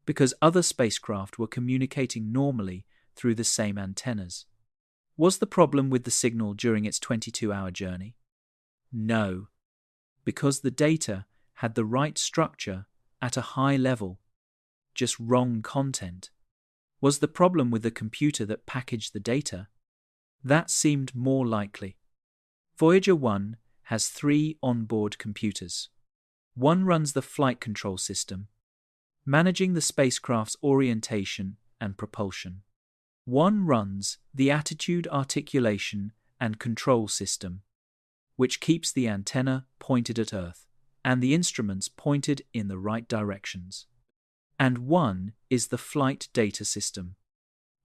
Speaker 1: because other spacecraft were communicating normally through the same antennas. Was the problem with the signal during its 22-hour journey? No, because the data had the right structure at a high level, just wrong content. Was the problem with the computer that packaged the data? That seemed more likely. Voyager 1 has 3 onboard computers. One runs the flight control system, managing the spacecraft's orientation and propulsion. One runs the attitude articulation and control system, which keeps the antenna pointed at Earth and the instruments pointed in the right directions. And one is the flight data system,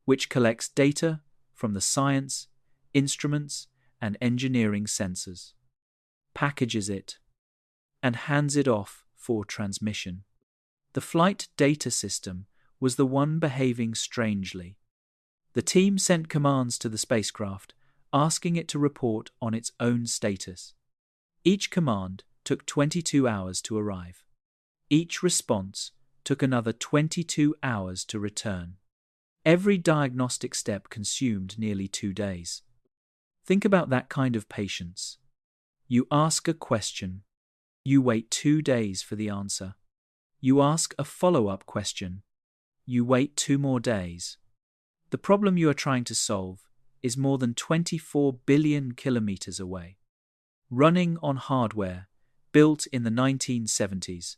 Speaker 1: which collects data from the science, instruments, and engineering sensors, packages it, and hands it off for transmission. The flight data system was the one behaving strangely. The team sent commands to the spacecraft, asking it to report on its own status. Each command took 22 hours to arrive. Each response took another 22 hours to return. Every diagnostic step consumed nearly 2 days. Think about that kind of patience. You ask a question. You wait 2 days for the answer. You ask a follow-up question. You wait 2 more days. The problem you are trying to solve is more than 24 billion kilometers away, running on hardware built in the 1970s.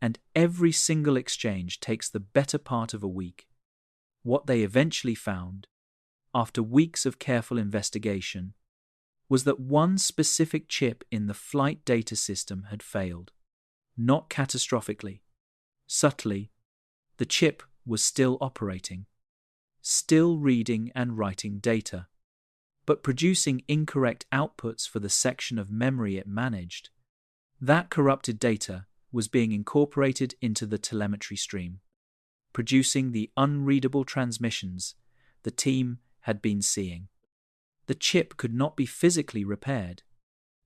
Speaker 1: And every single exchange takes the better part of a week. What they eventually found, after weeks of careful investigation, was that one specific chip in the flight data system had failed. Not catastrophically. Subtly, the chip was still operating, still reading and writing data, but producing incorrect outputs for the section of memory it managed. That corrupted data was being incorporated into the telemetry stream, producing the unreadable transmissions the team had been seeing. The chip could not be physically repaired.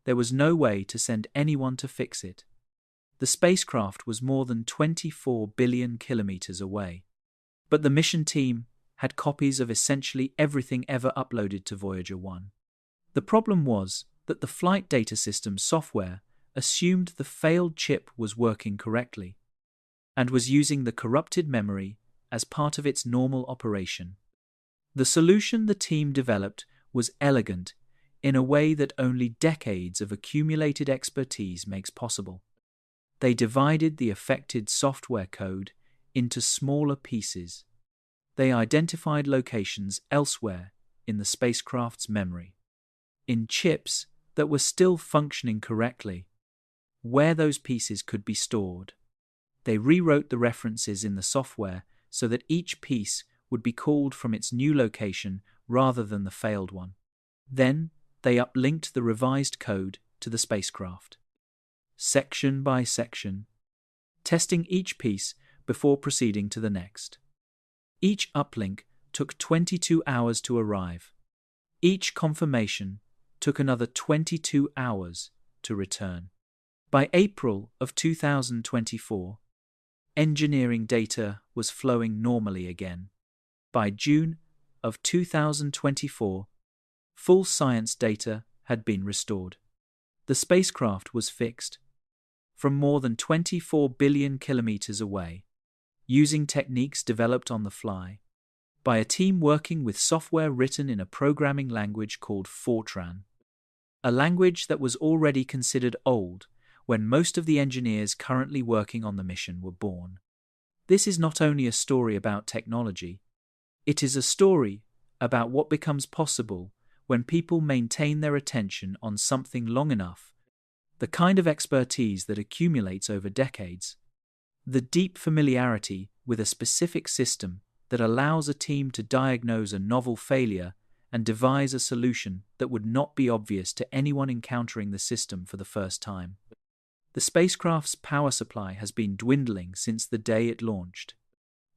Speaker 1: There was no way to send anyone to fix it. The spacecraft was more than 24 billion kilometers away. But the mission team had copies of essentially everything ever uploaded to Voyager 1. The problem was that the flight data system software assumed the failed chip was working correctly and was using the corrupted memory as part of its normal operation. The solution the team developed was elegant in a way that only decades of accumulated expertise makes possible. They divided the affected software code into smaller pieces. They identified locations elsewhere in the spacecraft's memory, in chips that were still functioning correctly, where those pieces could be stored. They rewrote the references in the software so that each piece would be called from its new location rather than the failed one. Then they uplinked the revised code to the spacecraft, section by section, testing each piece before proceeding to the next. Each uplink took 22 hours to arrive. Each confirmation took another 22 hours to return. By April of 2024, engineering data was flowing normally again. By June of 2024, full science data had been restored. The spacecraft was fixed from more than 24 billion kilometers away, using techniques developed on the fly by a team working with software written in a programming language called Fortran, a language that was already considered old when most of the engineers currently working on the mission were born. This is not only a story about technology, it is a story about what becomes possible when people maintain their attention on something long enough, the kind of expertise that accumulates over decades, the deep familiarity with a specific system that allows a team to diagnose a novel failure and devise a solution that would not be obvious to anyone encountering the system for the first time. The spacecraft's power supply has been dwindling since the day it launched.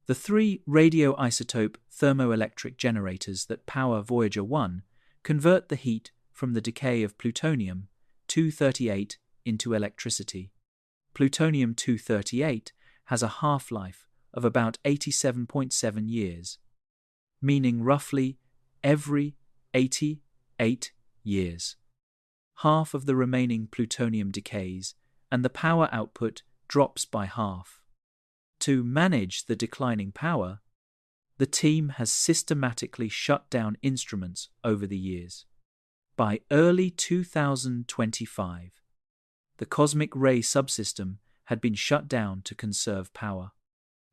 Speaker 1: The 3 radioisotope thermoelectric generators that power Voyager 1 convert the heat from the decay of plutonium-238 into electricity. Plutonium-238 has a half-life of about 87.7 years, meaning roughly every 88 years. Half of the remaining plutonium decays, and the power output drops by half. To manage the declining power, the team has systematically shut down instruments over the years. By early 2025, the cosmic ray subsystem had been shut down to conserve power.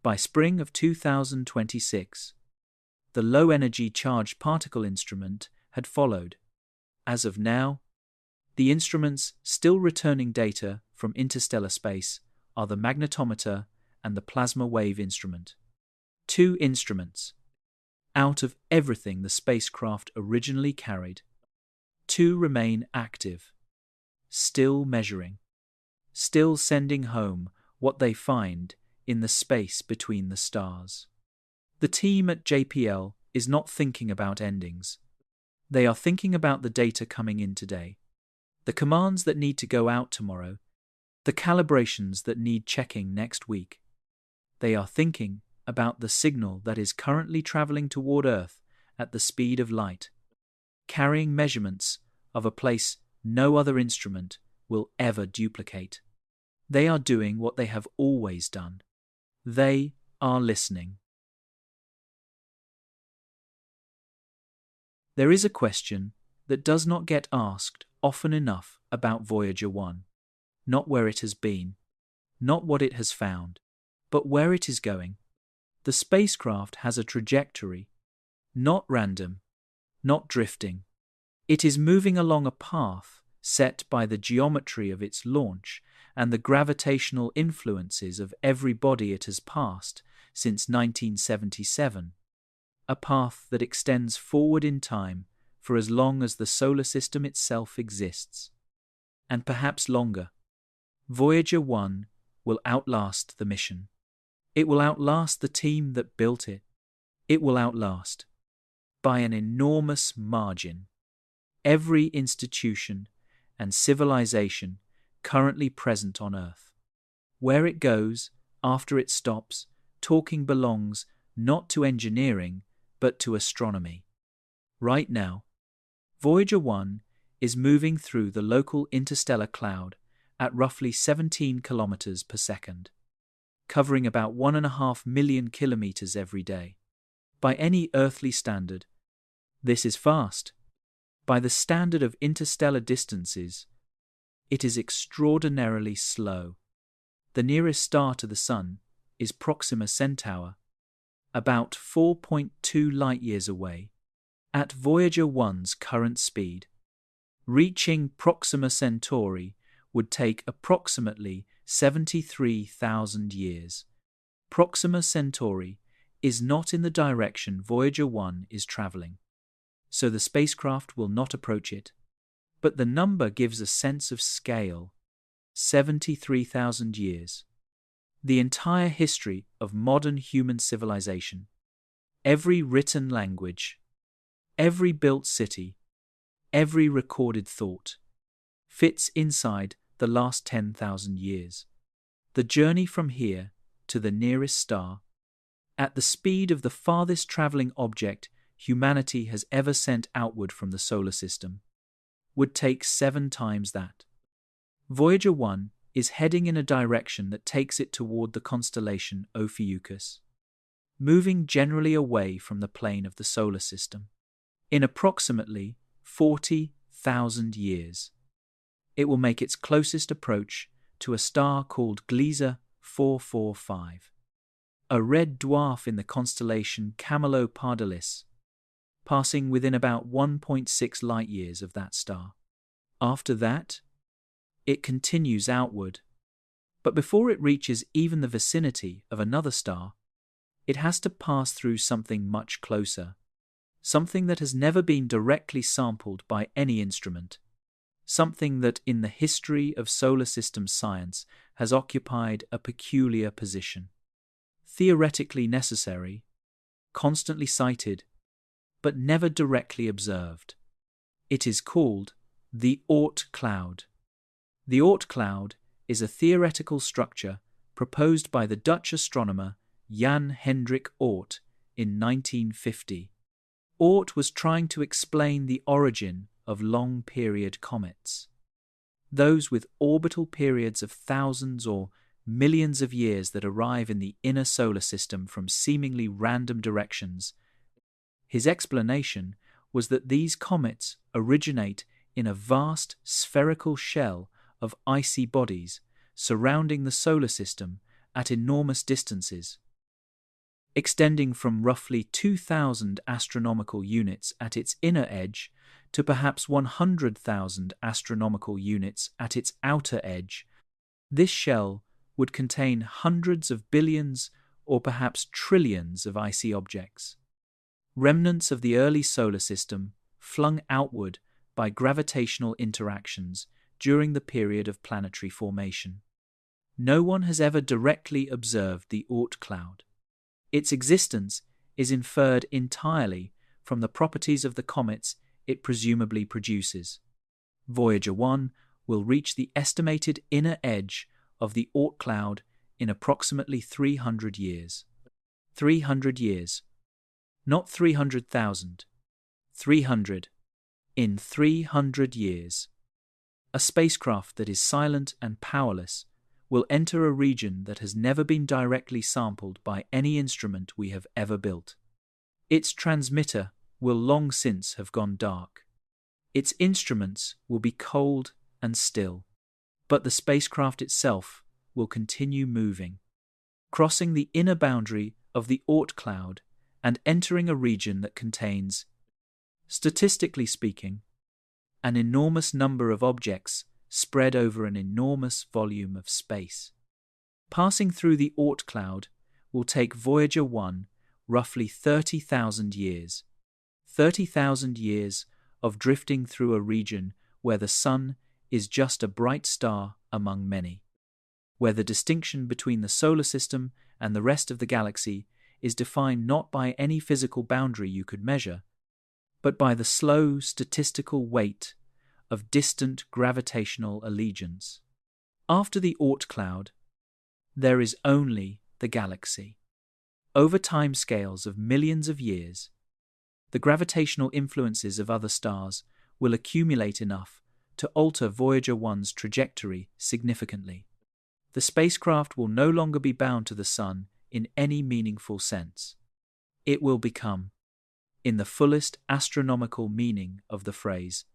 Speaker 1: By spring of 2026, the low-energy charged particle instrument had followed. As of now, the instruments still returning data from interstellar space are the magnetometer and the plasma wave instrument. 2 instruments. Out of everything the spacecraft originally carried, 2 remain active, still measuring, still sending home what they find in the space between the stars. The team at JPL is not thinking about endings. They are thinking about the data coming in today, the commands that need to go out tomorrow, the calibrations that need checking next week. They are thinking about the signal that is currently traveling toward Earth at the speed of light, carrying measurements of a place no other instrument will ever duplicate. They are doing what they have always done. They are listening. There is a question that does not get asked often enough about Voyager 1. Not where it has been, not what it has found, but where it is going. The spacecraft has a trajectory, not random, not drifting. It is moving along a path set by the geometry of its launch and the gravitational influences of every body it has passed since 1977, a path that extends forward in time for as long as the solar system itself exists, and perhaps longer. Voyager 1 will outlast the mission. It will outlast the team that built it. It will outlast, by an enormous margin, every institution and civilization currently present on Earth. Where it goes, after it stops, talking belongs not to engineering, but to astronomy. Right now, Voyager 1 is moving through the local interstellar cloud at roughly 17 kilometers per second, covering about 1.5 million kilometers every day. By any earthly standard, this is fast. By the standard of interstellar distances, it is extraordinarily slow. The nearest star to the Sun is Proxima Centauri, about 4.2 light-years away. At Voyager 1's current speed, reaching Proxima Centauri would take approximately 73,000 years. Proxima Centauri is not in the direction Voyager 1 is traveling, so the spacecraft will not approach it. But the number gives a sense of scale: 73,000 years. The entire history of modern human civilization, every written language, every built city, every recorded thought, fits inside the last 10,000 years. The journey from here to the nearest star, at the speed of the farthest traveling object humanity has ever sent outward from the solar system, would take 7 times that. Voyager 1 is heading in a direction that takes it toward the constellation Ophiuchus, moving generally away from the plane of the solar system. In approximately 40,000 years, it will make its closest approach to a star called Gliese 445, a red dwarf in the constellation Camelopardalis, passing within about 1.6 light-years of that star. After that, it continues outward, but before it reaches even the vicinity of another star, it has to pass through something much closer, something that has never been directly sampled by any instrument, something that in the history of solar system science has occupied a peculiar position. Theoretically necessary, constantly cited, but never directly observed. It is called the Oort cloud. The Oort cloud is a theoretical structure proposed by the Dutch astronomer Jan Hendrik Oort in 1950. Oort was trying to explain the origin of long-period comets, those with orbital periods of thousands or millions of years that arrive in the inner solar system from seemingly random directions. His explanation was that these comets originate in a vast spherical shell of icy bodies surrounding the solar system at enormous distances, extending from roughly 2,000 astronomical units at its inner edge to perhaps 100,000 astronomical units at its outer edge. This shell would contain hundreds of billions or perhaps trillions of icy objects, remnants of the early solar system flung outward by gravitational interactions during the period of planetary formation. No one has ever directly observed the Oort cloud. Its existence is inferred entirely from the properties of the comets it presumably produces. Voyager 1 will reach the estimated inner edge of the Oort cloud in approximately 300 years. 300 years. Not 300,000. 300. In 300 years. A spacecraft that is silent and powerless will enter a region that has never been directly sampled by any instrument we have ever built. Its transmitter will long since have gone dark. Its instruments will be cold and still, but the spacecraft itself will continue moving, crossing the inner boundary of the Oort cloud and entering a region that contains, statistically speaking, an enormous number of objects spread over an enormous volume of space. Passing through the Oort cloud will take Voyager 1 roughly 30,000 years. 30,000 years of drifting through a region where the Sun is just a bright star among many, where the distinction between the solar system and the rest of the galaxy is defined not by any physical boundary you could measure, but by the slow statistical weight of distant gravitational allegiance. After the Oort cloud, there is only the galaxy. Over timescales of millions of years, the gravitational influences of other stars will accumulate enough to alter Voyager 1's trajectory significantly. The spacecraft will no longer be bound to the Sun in any meaningful sense. It will become, in the fullest astronomical meaning of the phrase,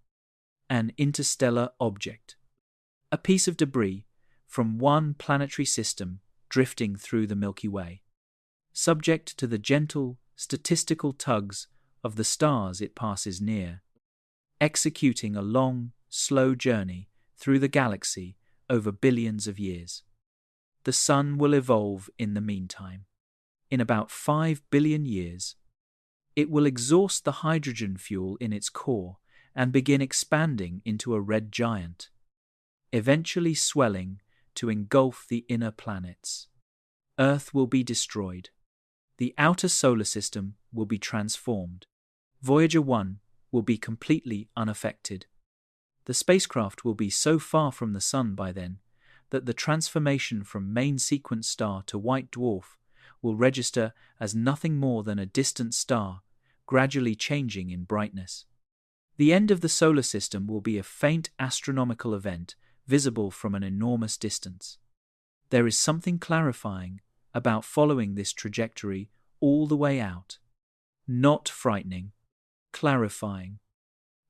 Speaker 1: an interstellar object, a piece of debris from one planetary system drifting through the Milky Way, subject to the gentle statistical tugs of the stars it passes near, executing a long, slow journey through the galaxy over billions of years. The Sun will evolve in the meantime. In about 5 billion years, it will exhaust the hydrogen fuel in its core and begin expanding into a red giant, eventually swelling to engulf the inner planets. Earth will be destroyed. The outer solar system will be transformed. Voyager 1 will be completely unaffected. The spacecraft will be so far from the Sun by then that the transformation from main sequence star to white dwarf will register as nothing more than a distant star gradually changing in brightness. The end of the solar system will be a faint astronomical event visible from an enormous distance. There is something clarifying about following this trajectory all the way out. Not frightening, clarifying.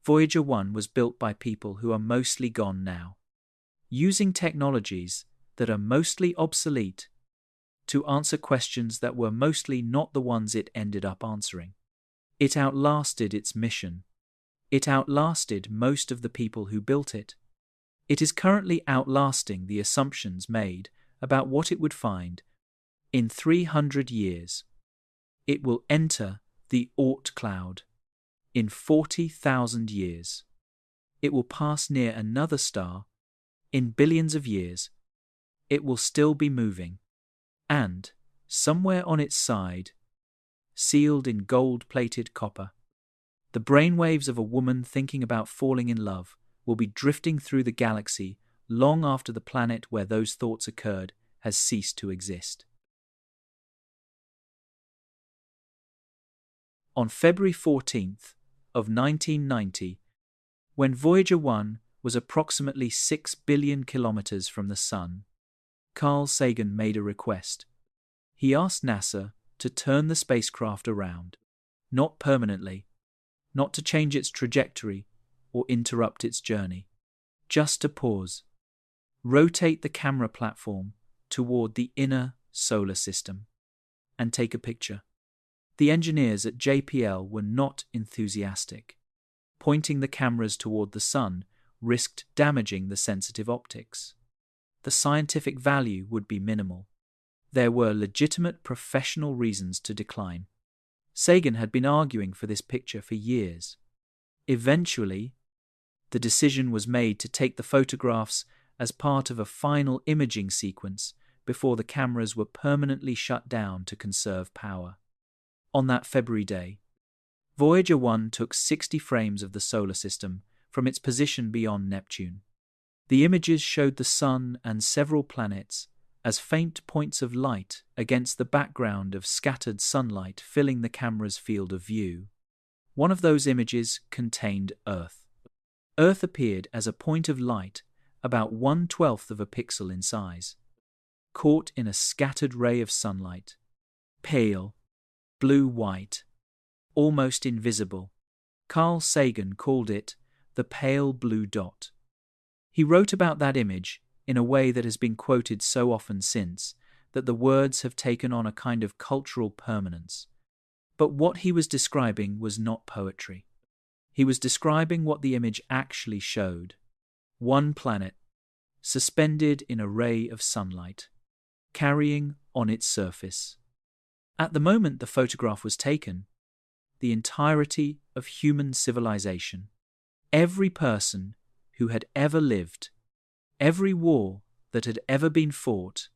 Speaker 1: Voyager 1 was built by people who are mostly gone now, using technologies that are mostly obsolete to answer questions that were mostly not the ones it ended up answering. It outlasted its mission. It outlasted most of the people who built it. It is currently outlasting the assumptions made about what it would find. In 300 years, it will enter the Oort cloud. In 40,000 years, it will pass near another star. In billions of years, it will still be moving. And, somewhere on its side, sealed in gold-plated copper, the brainwaves of a woman thinking about falling in love will be drifting through the galaxy long after the planet where those thoughts occurred has ceased to exist. On February 14th of 1990, when Voyager 1 was approximately 6 billion kilometers from the Sun, Carl Sagan made a request. He asked NASA to turn the spacecraft around, not permanently, not to change its trajectory or interrupt its journey, just to pause, rotate the camera platform toward the inner solar system, and take a picture. The engineers at JPL were not enthusiastic. Pointing the cameras toward the Sun risked damaging the sensitive optics. The scientific value would be minimal. There were legitimate professional reasons to decline. Sagan had been arguing for this picture for years. Eventually, the decision was made to take the photographs as part of a final imaging sequence before the cameras were permanently shut down to conserve power. On that February day, Voyager 1 took 60 frames of the solar system from its position beyond Neptune. The images showed the Sun and several planets as faint points of light against the background of scattered sunlight filling the camera's field of view. One of those images contained Earth. Earth appeared as a point of light about 1/12 of a pixel in size, caught in a scattered ray of sunlight. Pale, blue-white, almost invisible. Carl Sagan called it the pale blue dot. He wrote about that image in a way that has been quoted so often since that the words have taken on a kind of cultural permanence. But what he was describing was not poetry. He was describing what the image actually showed. One planet, suspended in a ray of sunlight, carrying on its surface. At the moment the photograph was taken, the entirety of human civilization, every person who had ever lived, every war that had ever been fought,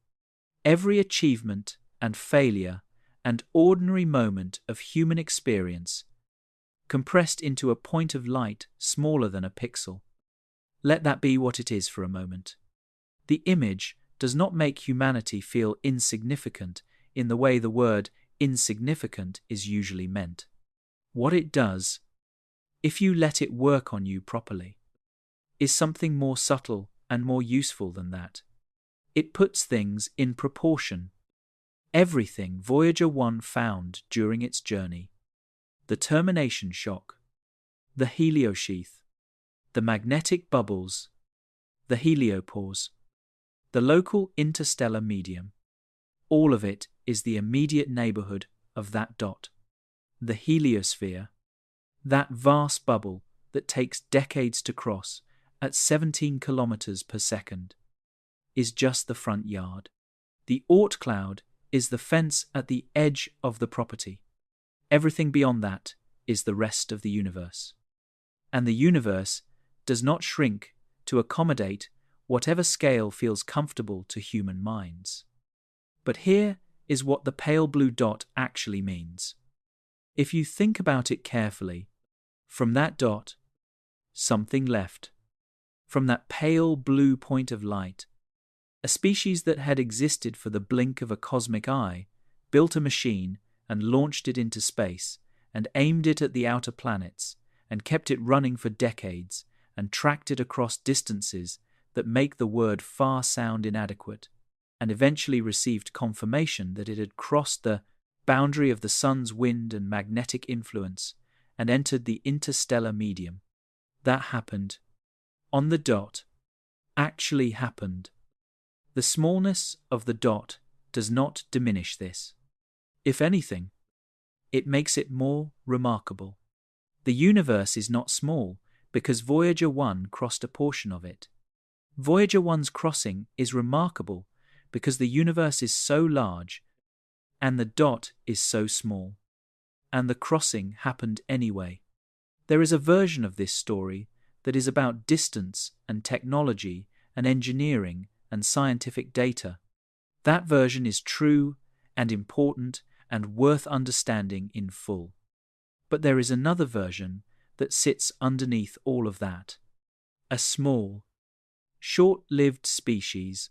Speaker 1: every achievement and failure and ordinary moment of human experience, compressed into a point of light smaller than a pixel. Let that be what it is for a moment. The image does not make humanity feel insignificant in the way the word insignificant is usually meant. What it does, if you let it work on you properly, is something more subtle and more useful than that. It puts things in proportion. Everything Voyager 1 found during its journey, the termination shock, the Heliosheath, the magnetic bubbles, the Heliopause, the local interstellar medium, all of it is the immediate neighborhood of that dot. The heliosphere, that vast bubble that takes decades to cross at 17 kilometers per second, is just the front yard. The Oort cloud is the fence at the edge of the property. Everything beyond that is the rest of the universe. And the universe does not shrink to accommodate whatever scale feels comfortable to human minds. But here is what the pale blue dot actually means. If you think about it carefully, from that dot, something left. From that pale blue point of light, a species that had existed for the blink of a cosmic eye built a machine and launched it into space and aimed it at the outer planets and kept it running for decades and tracked it across distances that make the word far sound inadequate, and eventually received confirmation that it had crossed the boundary of the sun's wind and magnetic influence and entered the interstellar medium. That happened. On the dot. Actually happened. The smallness of the dot does not diminish this. If anything, it makes it more remarkable. The universe is not small because Voyager 1 crossed a portion of it. Voyager 1's crossing is remarkable because the universe is so large and the dot is so small. And the crossing happened anyway. There is a version of this story that is about distance and technology and engineering and scientific data. That version is true and important and worth understanding in full. But there is another version that sits underneath all of that. A small, short-lived species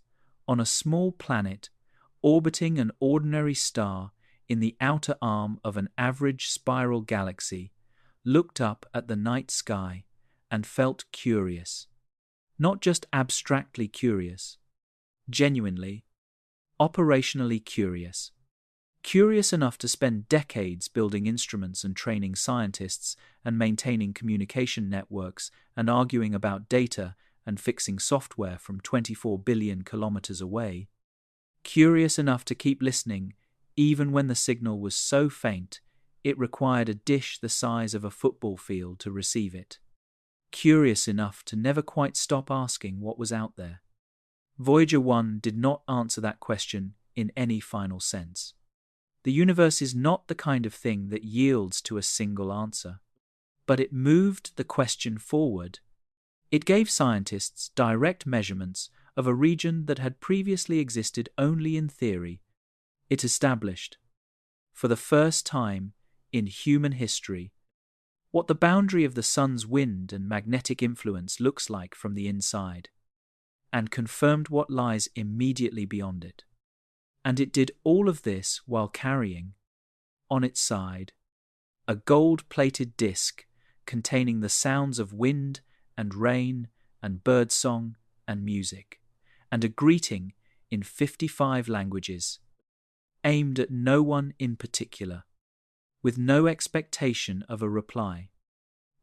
Speaker 1: on a small planet orbiting an ordinary star in the outer arm of an average spiral galaxy looked up at the night sky and felt curious. Not just abstractly curious, genuinely, operationally curious. Curious enough to spend decades building instruments and training scientists and maintaining communication networks and arguing about data and fixing software from 24 billion kilometers away. Curious enough to keep listening even when the signal was so faint it required a dish the size of a football field to receive it. Curious enough to never quite stop asking what was out there. Voyager 1 did not answer that question in any final sense. The universe is not the kind of thing that yields to a single answer, but it moved the question forward. It gave scientists direct measurements of a region that had previously existed only in theory. It established, for the first time in human history what the boundary of the sun's wind and magnetic influence looks like from the inside, and confirmed what lies immediately beyond it. And it did all of this while carrying, on its side, a gold-plated disc containing the sounds of wind and rain and birdsong and music, and a greeting in 55 languages, aimed at no one in particular, with no expectation of a reply.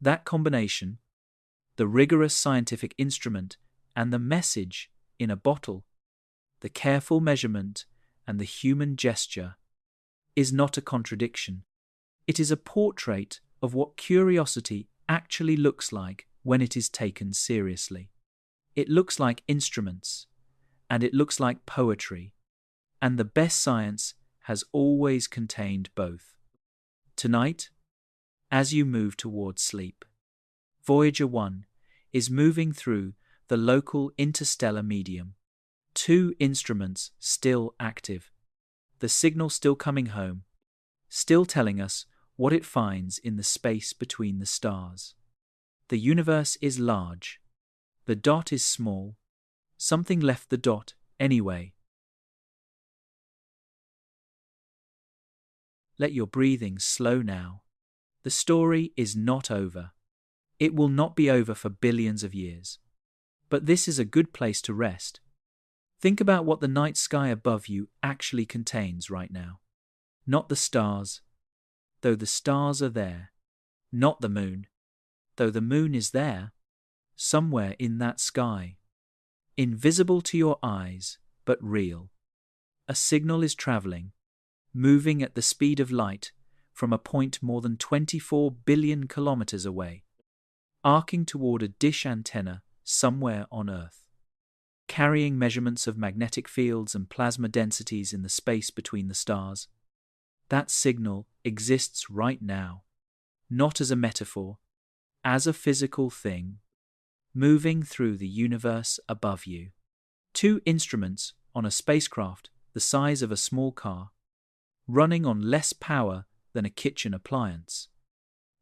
Speaker 1: That combination, the rigorous scientific instrument and the message in a bottle, the careful measurement and the human gesture, is not a contradiction. It is a portrait of what curiosity actually looks like when it is taken seriously. It looks like instruments, and it looks like poetry, and the best science has always contained both. Tonight, as you move towards sleep, Voyager 1 is moving through the local interstellar medium. 2 instruments still active. The signal still coming home, still telling us what it finds in the space between the stars. The universe is large. The dot is small. Something left the dot anyway. Let your breathing slow now. The story is not over. It will not be over for billions of years. But this is a good place to rest. Think about what the night sky above you actually contains right now. Not the stars, though the stars are there. Not the moon, though the moon is there, somewhere in that sky. Invisible to your eyes, but real. A signal is traveling, moving at the speed of light from a point more than 24 billion kilometers away, arcing toward a dish antenna somewhere on Earth, carrying measurements of magnetic fields and plasma densities in the space between the stars. That signal exists right now, not as a metaphor, as a physical thing, moving through the universe above you. 2 instruments on a spacecraft the size of a small car, running on less power than a kitchen appliance,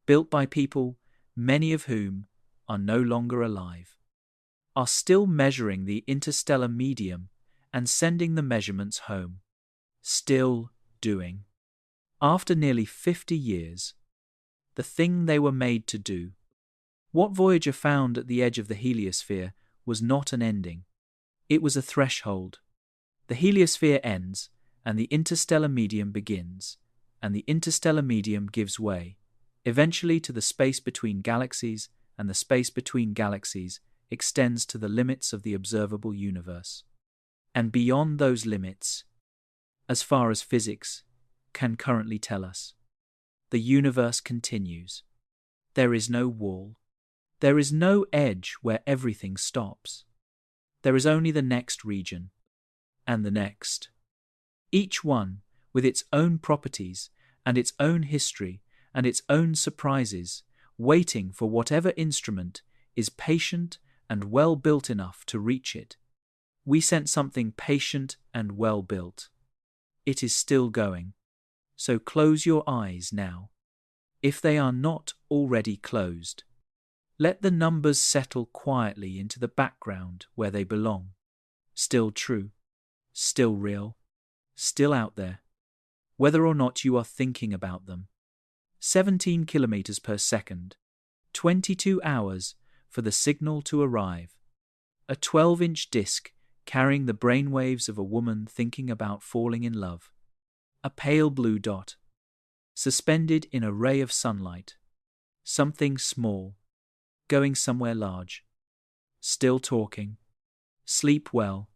Speaker 1: built by people, many of whom are no longer alive, are still measuring the interstellar medium and sending the measurements home. Still doing, after nearly 50 years, the thing they were made to do. What Voyager found at the edge of the heliosphere was not an ending. It was a threshold. The heliosphere ends, and the interstellar medium begins, and the interstellar medium gives way, eventually to the space between galaxies, and the space between galaxies extends to the limits of the observable universe. And beyond those limits, as far as physics can currently tell us, the universe continues. There is no wall. There is no edge where everything stops. There is only the next region, and the next. Each one with its own properties and its own history and its own surprises, waiting for whatever instrument is patient and well built enough to reach it. We sent something patient and well built. It is still going. So close your eyes now, if they are not already closed. Let the numbers settle quietly into the background where they belong. Still true, still real, still out there, whether or not you are thinking about them. 17 kilometers per second, 22 hours for the signal to arrive. A 12-inch disc carrying the brainwaves of a woman thinking about falling in love. A pale blue dot, suspended in a ray of sunlight. Something small, going somewhere large. Still talking. Sleep well.